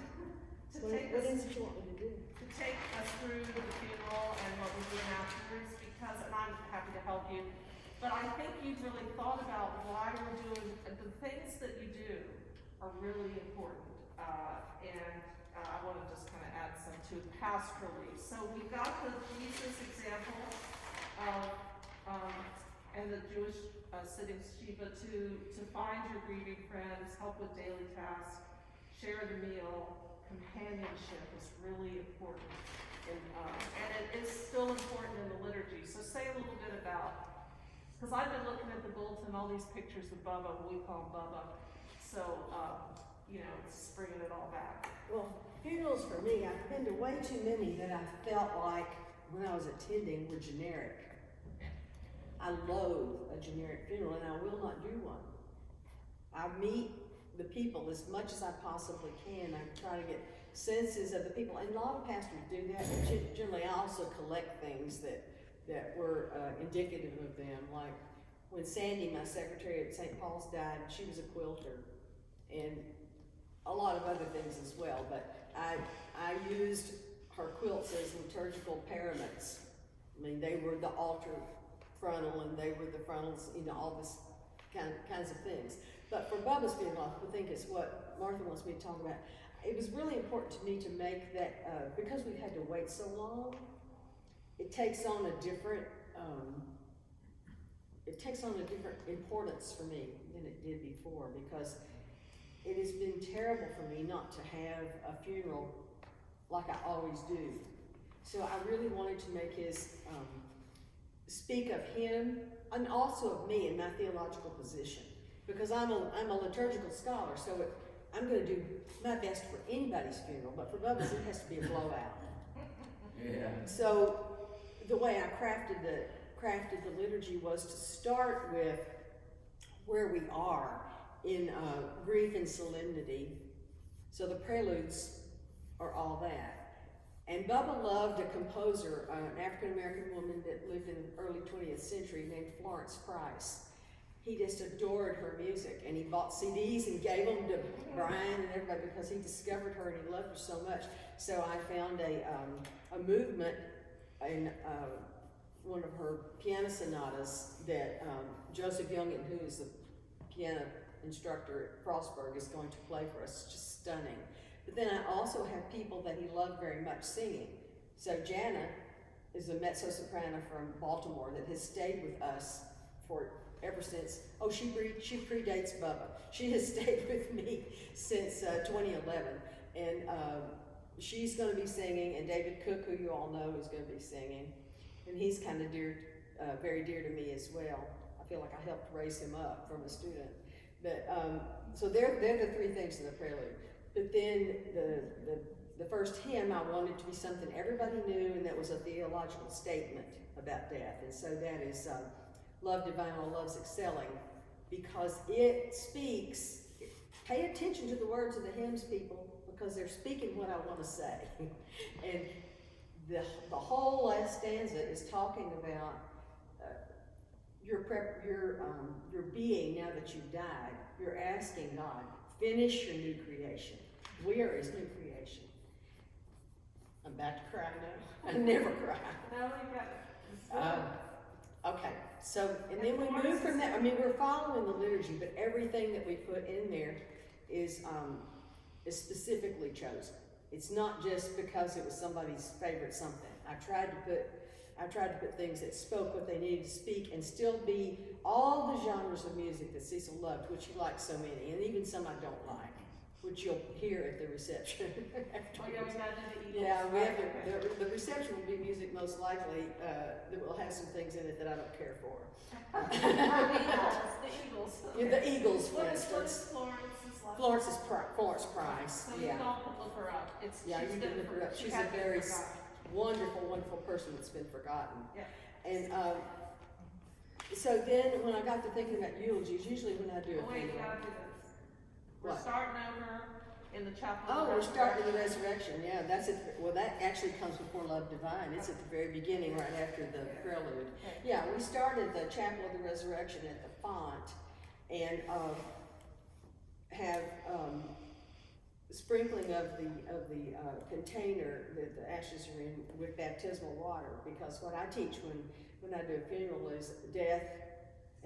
What is it you want me to do? to take us through the funeral and what we're doing afterwards, and I'm happy to help you. But I think you've really thought about why we're things that you do are really important, and I want to just kind of add some to pastorally. So we got the Jesus example of, and the Jewish sitting Shiva to find your grieving friends, help with daily tasks, share the meal. Companionship is really important, and it is still important in the liturgy. So say a little bit about, because I've been looking at the bulletin, all these pictures of Bubba, what we call Bubba. So, it's bringing it all back. Well, funerals for me, I've been to way too many that I felt like when I was attending were generic. I loathe a generic funeral and I will not do one. I meet the people as much as I possibly can. I try to get senses of the people, and a lot of pastors do that, but generally I also collect things that were indicative of them. Like when Sandy, my secretary at St. Paul's, died, she was a quilter, and a lot of other things as well, but I used her quilts as liturgical paraments. I mean, they were the altar frontal, and they were the frontals, all this kinds of things. But for Bubba's funeral, I think it's what Martha wants me to talk about. It was really important to me to make that, because we had to wait so long, it takes on a different importance for me than it did before, because it has been terrible for me not to have a funeral like I always do. So I really wanted to make his, speak of him, and also of me and my theological position. Because I'm a liturgical scholar, so I'm going to do my best for anybody's funeral, but for Bubba's it has to be a blowout. Yeah. So the way I crafted the liturgy was to start with where we are in grief and solemnity. So the preludes are all that. And Bubba loved a composer, an African-American woman that lived in the early 20th century named Florence Price. He just adored her music, and he bought CDs and gave them to Brian and everybody because he discovered her and he loved her so much. So I found a movement in one of her piano sonatas that Joseph Youngin, who is the piano instructor at Frostburg, is going to play for us. It's just stunning. But then I also have people that he loved very much singing. So Jana is a mezzo-soprano from Baltimore that has stayed with us for ever since. Oh, she predates Bubba. She has stayed with me since 2011, and she's going to be singing. And David Cook, who you all know, is going to be singing, and he's kind of very dear to me as well. I feel like I helped raise him up from a student. But so they're the three things in the prelude. But then the first hymn, I wanted to be something everybody knew, and that was a theological statement about death. And so that is Love Divine, All Love's Excelling, because it speaks, pay attention to the words of the hymns, people, because they're speaking what I want to say. And the whole last stanza is talking about your being now that you've died. You're asking God, finish your new creation. We are his new creation. I'm about to cry now. I never cry. No, you got it. Okay, so, and then we move from that. I mean, we're following the liturgy, but everything that we put in there is specifically chosen. It's not just because it was somebody's favorite something. I tried to put things that spoke what they needed to speak and still be all the genres of music that Cecil loved, which he liked so many, and even some I don't like, which you'll hear at the reception. Oh yeah, we got to the Eagles. Yeah, we have the reception will be music most likely that will have some things in it that I don't care for. The Eagles. Yeah, the Eagles, for What is instance. Florence's last Florence Price. So Yeah. you can all look her up. Yeah, you can look her up. She's a very wonderful, wonderful person that's been forgotten. Yeah. And so then when I got to thinking about eulogies, usually when I do a Wait, you funeral. gotta do this. We're What? starting over in the chapel. Oh, we're starting the resurrection. Yeah, that's it. Well, that actually comes before Love Divine. It's at the very beginning, right after the prelude. Yeah, we started the chapel of the resurrection at the font, and have sprinkling of the container that the ashes are in with baptismal water. Because what I teach when I do a funeral is death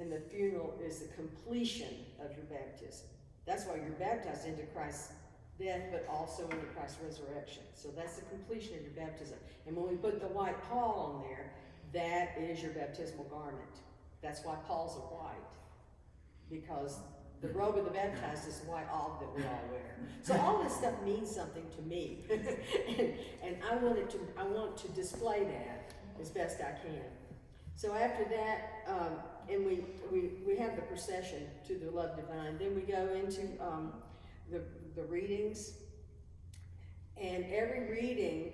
and the funeral is the completion of your baptism. That's why you're baptized into Christ's death, but also into Christ's resurrection. So that's the completion of your baptism. And when we put the white pall on there, that is your baptismal garment. That's why Paul's are white, because the robe of the baptized is the white olive that we all wear. So all this stuff means something to me, and I want to display that as best I can. So after that, and we have the procession to the Love Divine. Then we go into the readings, and every reading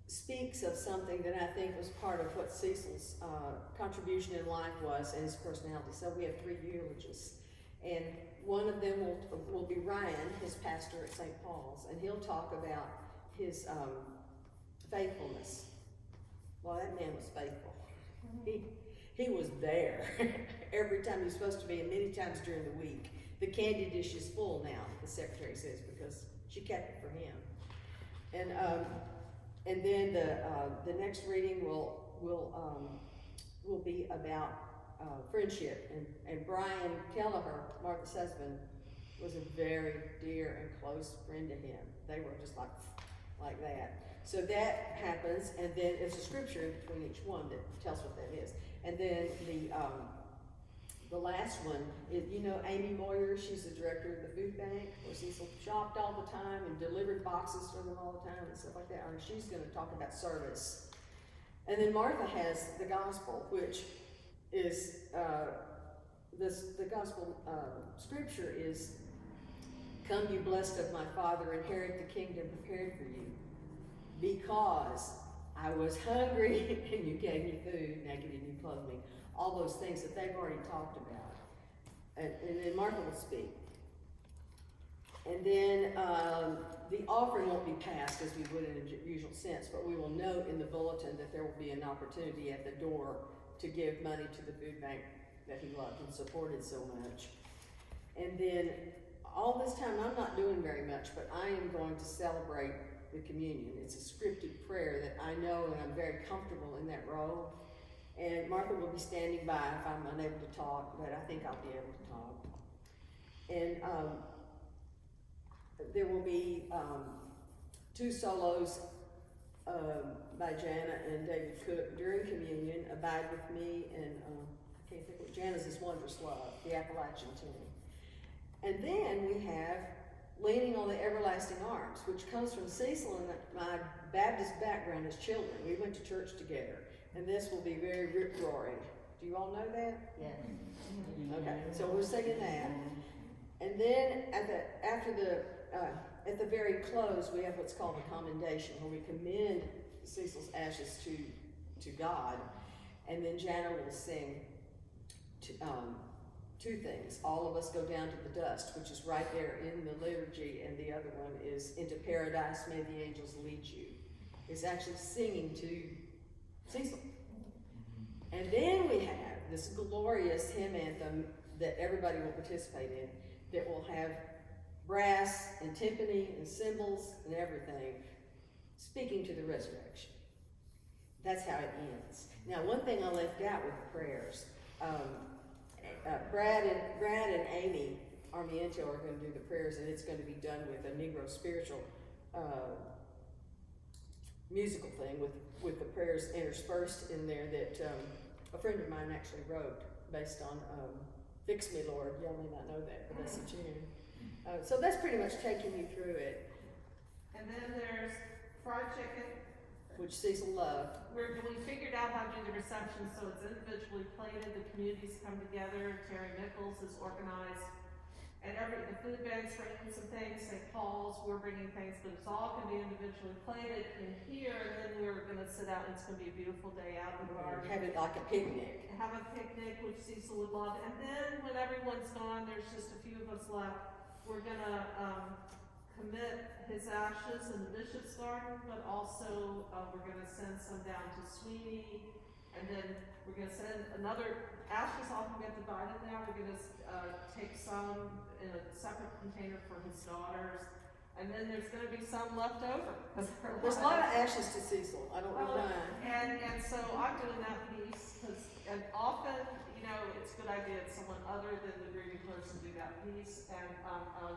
speaks of something that I think was part of what Cecil's contribution in life was and his personality. So we have 3 eulogists, and one of them will be Ryan, his pastor at St. Paul's, and he'll talk about his faithfulness. Well, that man was faithful. He was there every time he was supposed to be, and many times during the week. The candy dish is full now, the secretary says, because she kept it for him. And then the next reading will be about friendship, and Brian Kelleher, Martha's husband, was a very dear and close friend to him. They were just like that. So that happens, and then there's a scripture in between each one that tells what that is. And then the last one is, you know, Amy Moyer, she's the director of the food bank, where Cecil shopped all the time and delivered boxes for them all the time and stuff like that. And she's going to talk about service. And then Martha has the gospel, which is the gospel scripture is, "Come, you blessed of my Father, inherit the kingdom prepared for you. Because I was hungry and you gave me food, naked and you clothed me." All those things that they've already talked about. And then Martha will speak. And then the offering won't be passed as we would in a usual sense, but we will note in the bulletin that there will be an opportunity at the door to give money to the food bank that he loved and supported so much. And then all this time, I'm not doing very much, but I am going to celebrate the communion. It's a scripted prayer that I know, and I'm very comfortable in that role. And Martha will be standing by if I'm unable to talk, but I think I'll be able to talk. And there will be 2 solos by Jana and David Cook during communion, "Abide with Me," and I can't think what Jana's is, "Wondrous Love," the Appalachian tune. And then we have "Leaning on the Everlasting Arms," which comes from Cecil and my Baptist background as children. We went to church together, and this will be very rip-roaring. Do you all know that? Yes. Okay, so we're singing that. And then at the very close, we have what's called a commendation, where we commend Cecil's ashes to God. And then Jana will sing 2 things. "All of Us Go Down to the Dust," which is right there in the liturgy, and the other one is "Into Paradise May the Angels Lead You." It's actually singing to Cecil. And then we have this glorious hymn anthem that everybody will participate in, that will have brass and timpani and cymbals and everything, speaking to the resurrection. That's how it ends. Now, one thing I left out with the prayers, Brad and Amy Armiento are going to do the prayers, and it's going to be done with a Negro spiritual musical thing with the prayers interspersed in there that a friend of mine actually wrote based on "Fix Me, Lord." Y'all may not know that, but that's a tune. So that's pretty much taking you through it. And then there's fried chicken. Which Cecil loved. We figured out how to do the reception, so it's individually plated, the communities come together, Terry Nichols is organized, and the food bank's bringing some things, St. Paul's, we're bringing things, but it's all gonna be individually plated in here, and then we're gonna sit out, and it's gonna be a beautiful day out in the garden. Have it like a picnic. Have a picnic, which Cecil would love, and then when everyone's gone, there's just a few of us left, we're gonna commit his ashes in the Bishop's Garden, but also we're gonna send some down to Sweeney, and then we're gonna send another, ashes often get divided now, we're gonna take some in a separate container for his daughters, and then there's gonna be some left over, 'cause There's a lot of ashes to Cecil, I don't know why. And so I'm doing that piece, and often, you know, it's a good idea if someone other than the grieving person do that piece, and,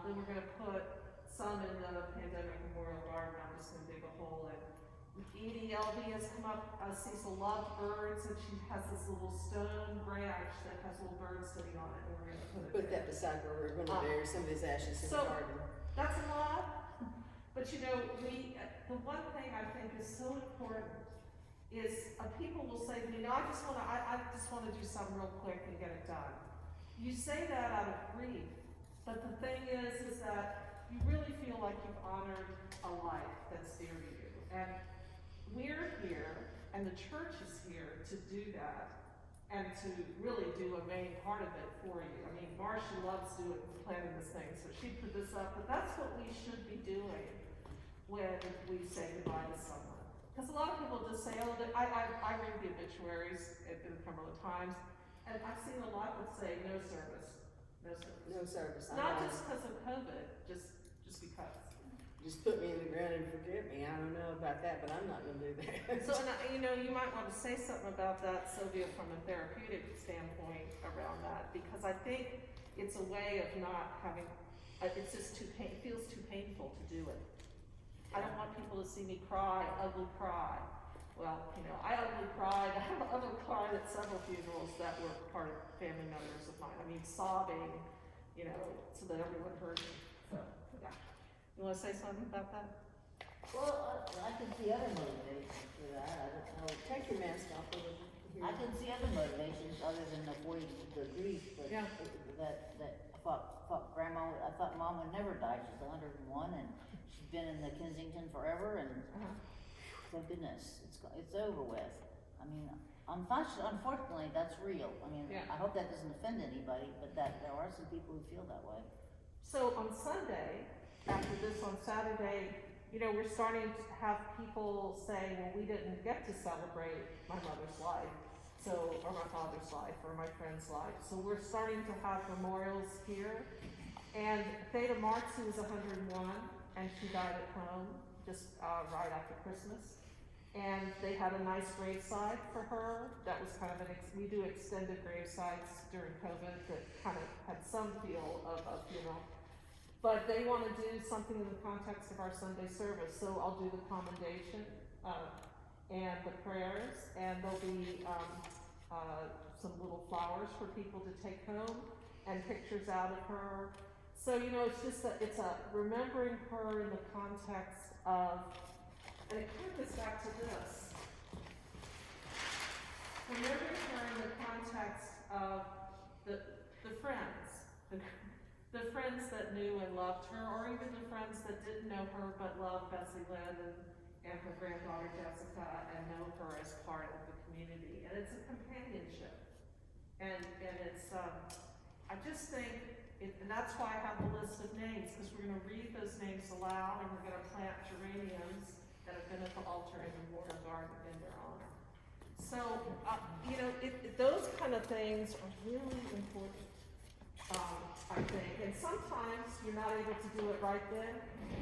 then we're gonna put some in the pandemic memorial garden. I'm just gonna dig a hole, and Edie LB has come up, Cecil loved birds, and she has this little stone branch that has little birds sitting on it, and we're gonna put it Put there. that beside where we're gonna bury some of his ashes in the So- garden. That's a lot, but you know, the one thing I think is so important is, people will say to me, no, I just wanna do something real quick and get it done. You say that out of grief, but the thing is that you really feel like you've honored a life that's dear to you. And we're here, and the church is here to do that, and to really do a main part of it for you. I mean, Marsha loves planning this thing, so she put this up, but that's what we should be doing when we say goodbye to someone. Because a lot of people just say, oh, I read the obituaries in the Cumberland Times, and I've seen a lot that say no service, no service. No service. Not just because of COVID, just because. Just put me in the ground and forget me, I don't know about that, but I'm not gonna do that. So, and you know, you might want to say something about that, Sylvia, from a therapeutic standpoint around that, because I think it's a way of not having, it's just it feels too painful to do it. I don't want people to see me cry, ugly cry. Well, you know, I ugly cried, I have ugly cried at several funerals that were part of family members of mine. I mean, sobbing, you know, so that everyone heard me, so, yeah. You wanna say something about that? Well, I can see other motivations for that, I don't know. Take your mask off. I can see other motivations other than avoiding the grief, but Yeah. that I thought grandma, I thought mom would never die, she's 101 and she's been in the Kensington forever and thank goodness, it's over with. I mean, unfortunately, that's real. I mean, Yeah. I hope that doesn't offend anybody, but there are some people who feel that way. So on Sunday, after this on Saturday, you know, we're starting to have people say, well, we didn't get to celebrate my mother's life, or my father's life, or my friend's life. So we're starting to have memorials here. And Theta Martz was 101, and she died at home just right after Christmas. And they had a nice graveside for her. That was kind of we do extended gravesides during COVID that kind of had some feel of a funeral. But they want to do something in the context of our Sunday service, so I'll do the commendation and the prayers, and there'll be some little flowers for people to take home and pictures out of her. So, you know, it's a remembering her in the context of, and it kind of gets back to this. Remembering her in the context of the friends, the friends that knew and loved her, or even the friends that didn't know her but loved Bessie Lynn and her granddaughter Jessica and know her as part of the community. And it's a companionship. And it's, I just think, and that's why I have the list of names, because we're going to read those names aloud and we're going to plant geraniums that have been at the altar in the memorial garden in their honor. So, you know, those kind of things are really important. I think, and sometimes you're not able to do it right then,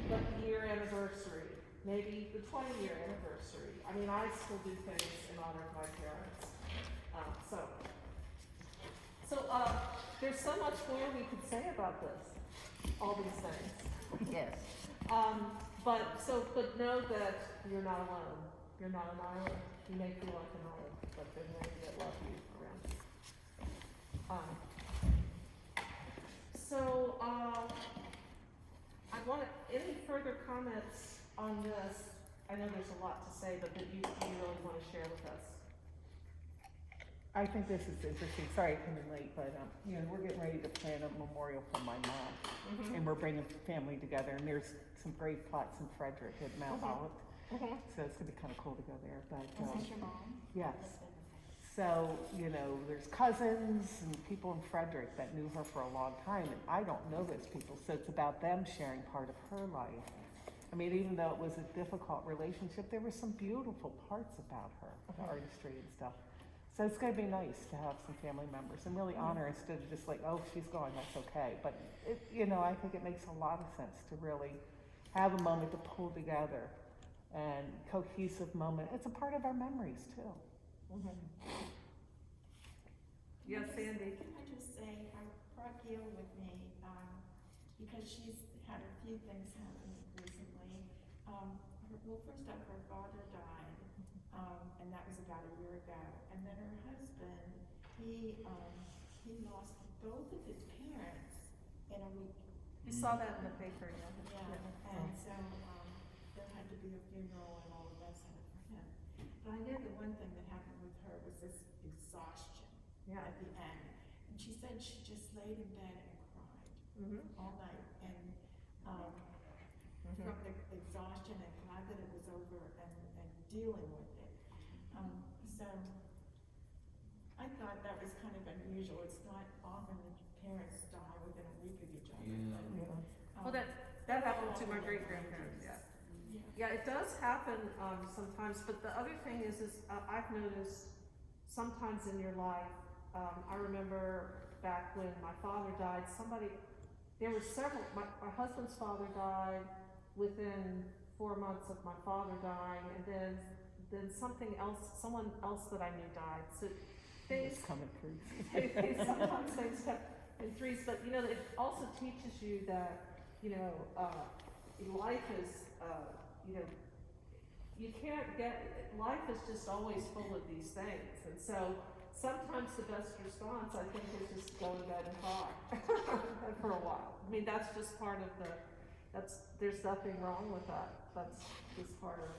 but the year anniversary, maybe the 20-year anniversary. I mean, I still do things in honor of my parents. There's so much more we could say about this, all these things. Yes. But know that you're not alone. You're not an island. You may feel like an island, but there's many that love you around you. I want any further comments on this? I know there's a lot to say, but that you really want to share with us. I think this is interesting. Sorry I came in late, but you know, we're getting ready to plan a memorial for my mom, and we're bringing family together. And there's some grave plots in Frederick at Mount Olive, so it's gonna be kind of cool to go there. But Is this your mom? yes, so you know, there's cousins and people in Frederick that knew her for a long time, and I don't know those people. So it's about them sharing part of her life. I mean, even though it was a difficult relationship, there were some beautiful parts about her, the artistry and stuff. So it's going to be nice to have some family members and really honor instead of just like, oh, she's gone, that's okay. But, you know, I think it makes a lot of sense to really have a moment to pull together and cohesive moment. It's a part of our memories too. Yes, Sandy? Can I just say, I brought Gail with me, because she's had a few things happen recently. Well, first off, her father died, and that was about a year ago. And then her husband, he lost both of his parents in a week. You saw that in the paper, yeah. Yeah, and so, there had to be a funeral and all of that stuff for him. But I know the one thing that happened with her was this exhaustion Yeah. at the end. And she said she just laid in bed and cried all night, and, from the exhaustion and glad that it was over and dealing with it. So, I thought that was kind of unusual. It's not often that parents die within a week of each other. Yeah. But, Well, that happened to my great-grandparents, yeah. Yeah, it does happen, sometimes, but the other thing is I've noticed sometimes in your life, I remember back when my father died, there were several, my husband's father died within 4 months of my father dying, and then someone else that I knew died, so things, It's coming through. sometimes things come in threes, but it also teaches you that, life is, life is just always full of these things, and so sometimes the best response, I think, is just go to bed and cry for a while. I mean, that's just part of there's nothing wrong with that. That's just part of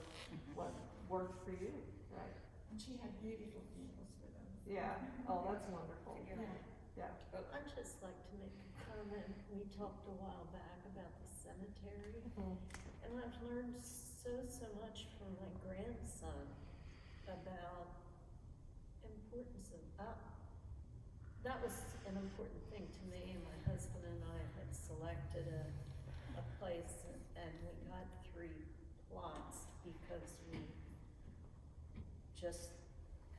what worked for you, right? And she had beautiful funerals for them. Yeah, oh, that's wonderful. Yeah. I'd just like to make a comment. We talked a while back about the cemetery, and I've learned so much from my grandson about importance of that was an important thing to me. My husband and I had selected a place, and we got 3 plots because we just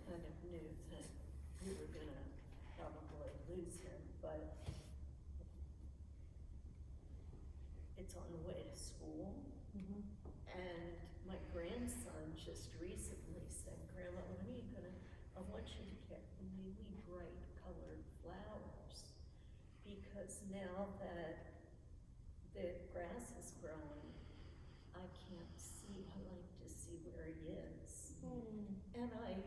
kind of knew that we were gonna probably lose him, but it's on the way to school. And my grandson just recently said, Grandma, I want you to get really bright colored flowers, because now that the grass is growing, I can't see, I like to see where he is. And I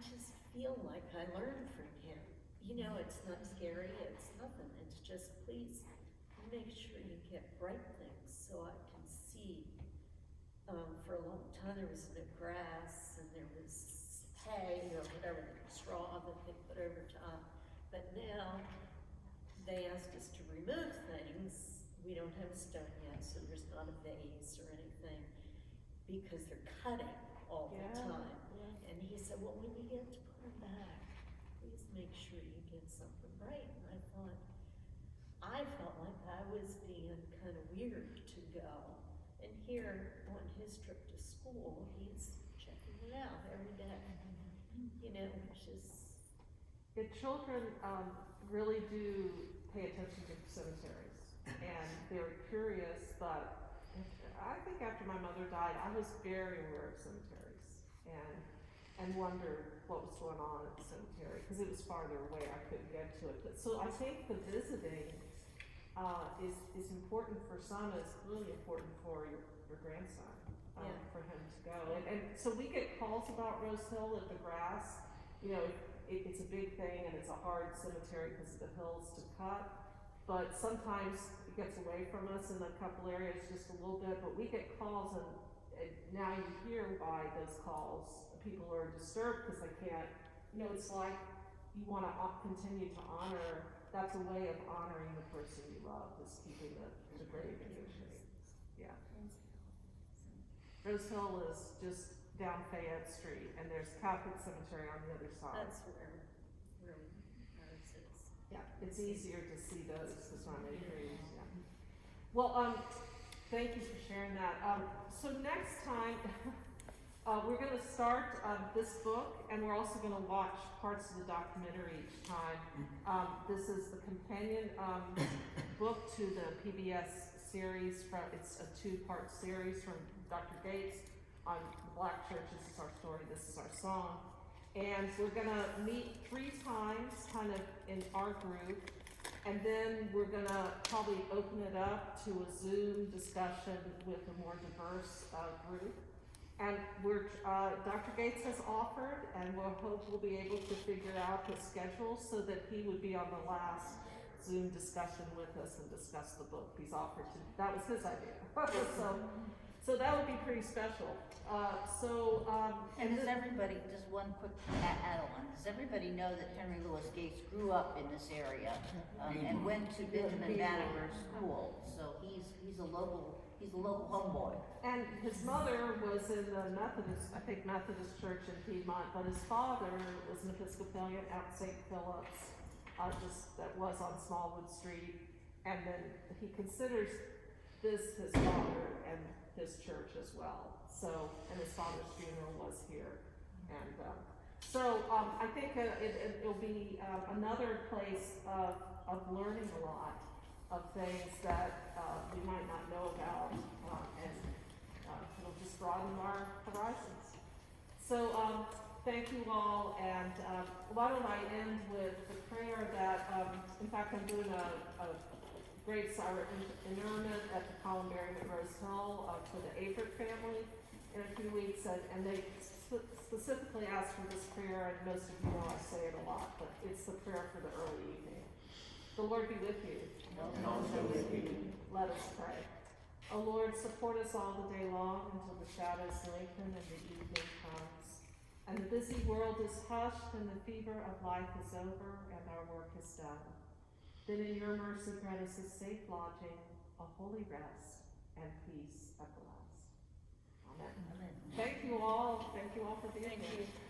just feel like I learned from him. It's not scary, it's nothing, it's just please make sure you get bright things so I can see. For a long time there was no grass and there was hay or whatever, straw that they put over top. But now they asked us to remove things. We don't have a stone yet, so there's not a vase or anything, because they're cutting all the time. And he said, well, when you get to put them back, please make sure you get something bright. And I felt like I was being kind of weird to go. And here on his trip to school, he's checking it out every day. Which is. The children really do pay attention to cemeteries, and they're curious, but I think after my mother died, I was very aware of cemeteries, and wondered what was going on at the cemetery, because it was farther away, I couldn't get to it. But so I think the visiting is important for some, and it's really important for your grandson, for him to go. And so we get calls about Rose Hill at the grass. It's a big thing, and it's a hard cemetery because of the hills to cut, but sometimes it gets away from us in a couple areas just a little bit, but we get calls, and now you hear why those calls, people are disturbed because they can't, it's like you want to continue to honor, that's a way of honoring the person you love, is keeping the grave in good shape. Yeah. Rose Hill is just down Fayette Street, and there's Catholic Cemetery on the other side. That's where ours is. Yeah, it's easier to see those because when they trees, yeah. Well, thank you for sharing that. So next time, We're gonna start, this book, and we're also gonna watch parts of the documentary each time. This is the companion, book to the PBS series it's a two-part series from Dr. Gates on the Black Church. This is our story, this is our song. And we're gonna meet 3 times, kind of in our group, and then we're gonna probably open it up to a Zoom discussion with a more diverse, group. And Dr. Gates has offered, and we'll hope we'll be able to figure out his schedule so that he would be on the last Zoom discussion with us and discuss the book. He's offered to, that was his idea. So that would be pretty special. And does everybody, just one quick add-on, does everybody know that Henry Louis Gates grew up in this area, and went to Benjamin Banneker's school, so he's a local homeboy. And his mother was in the Methodist Church in Piedmont, but his father was an Episcopalian out in St. Philip's, that was on Smallwood Street. And then he considers this his father and his church as well. So, and his father's funeral was here. And I think it'll be another place of learning a lot of things that we might not know about, and it'll just broaden our horizons. So thank you all, and why don't I end with the prayer that, in fact, I'm doing a grave sorrow interment at the Columbarium at Rose Hill for the Averitt family in a few weeks, and they specifically asked for this prayer, and most of you know I say it a lot, but it's the prayer for the early evening. The Lord be with you. And also with you. Let us pray. O Lord, support us all the day long until the shadows lengthen and the evening comes, and the busy world is hushed and the fever of life is over and our work is done. Then in your mercy grant us a safe lodging, a holy rest, and peace at the last. Amen. Amen. Thank you all for being here. Thank you.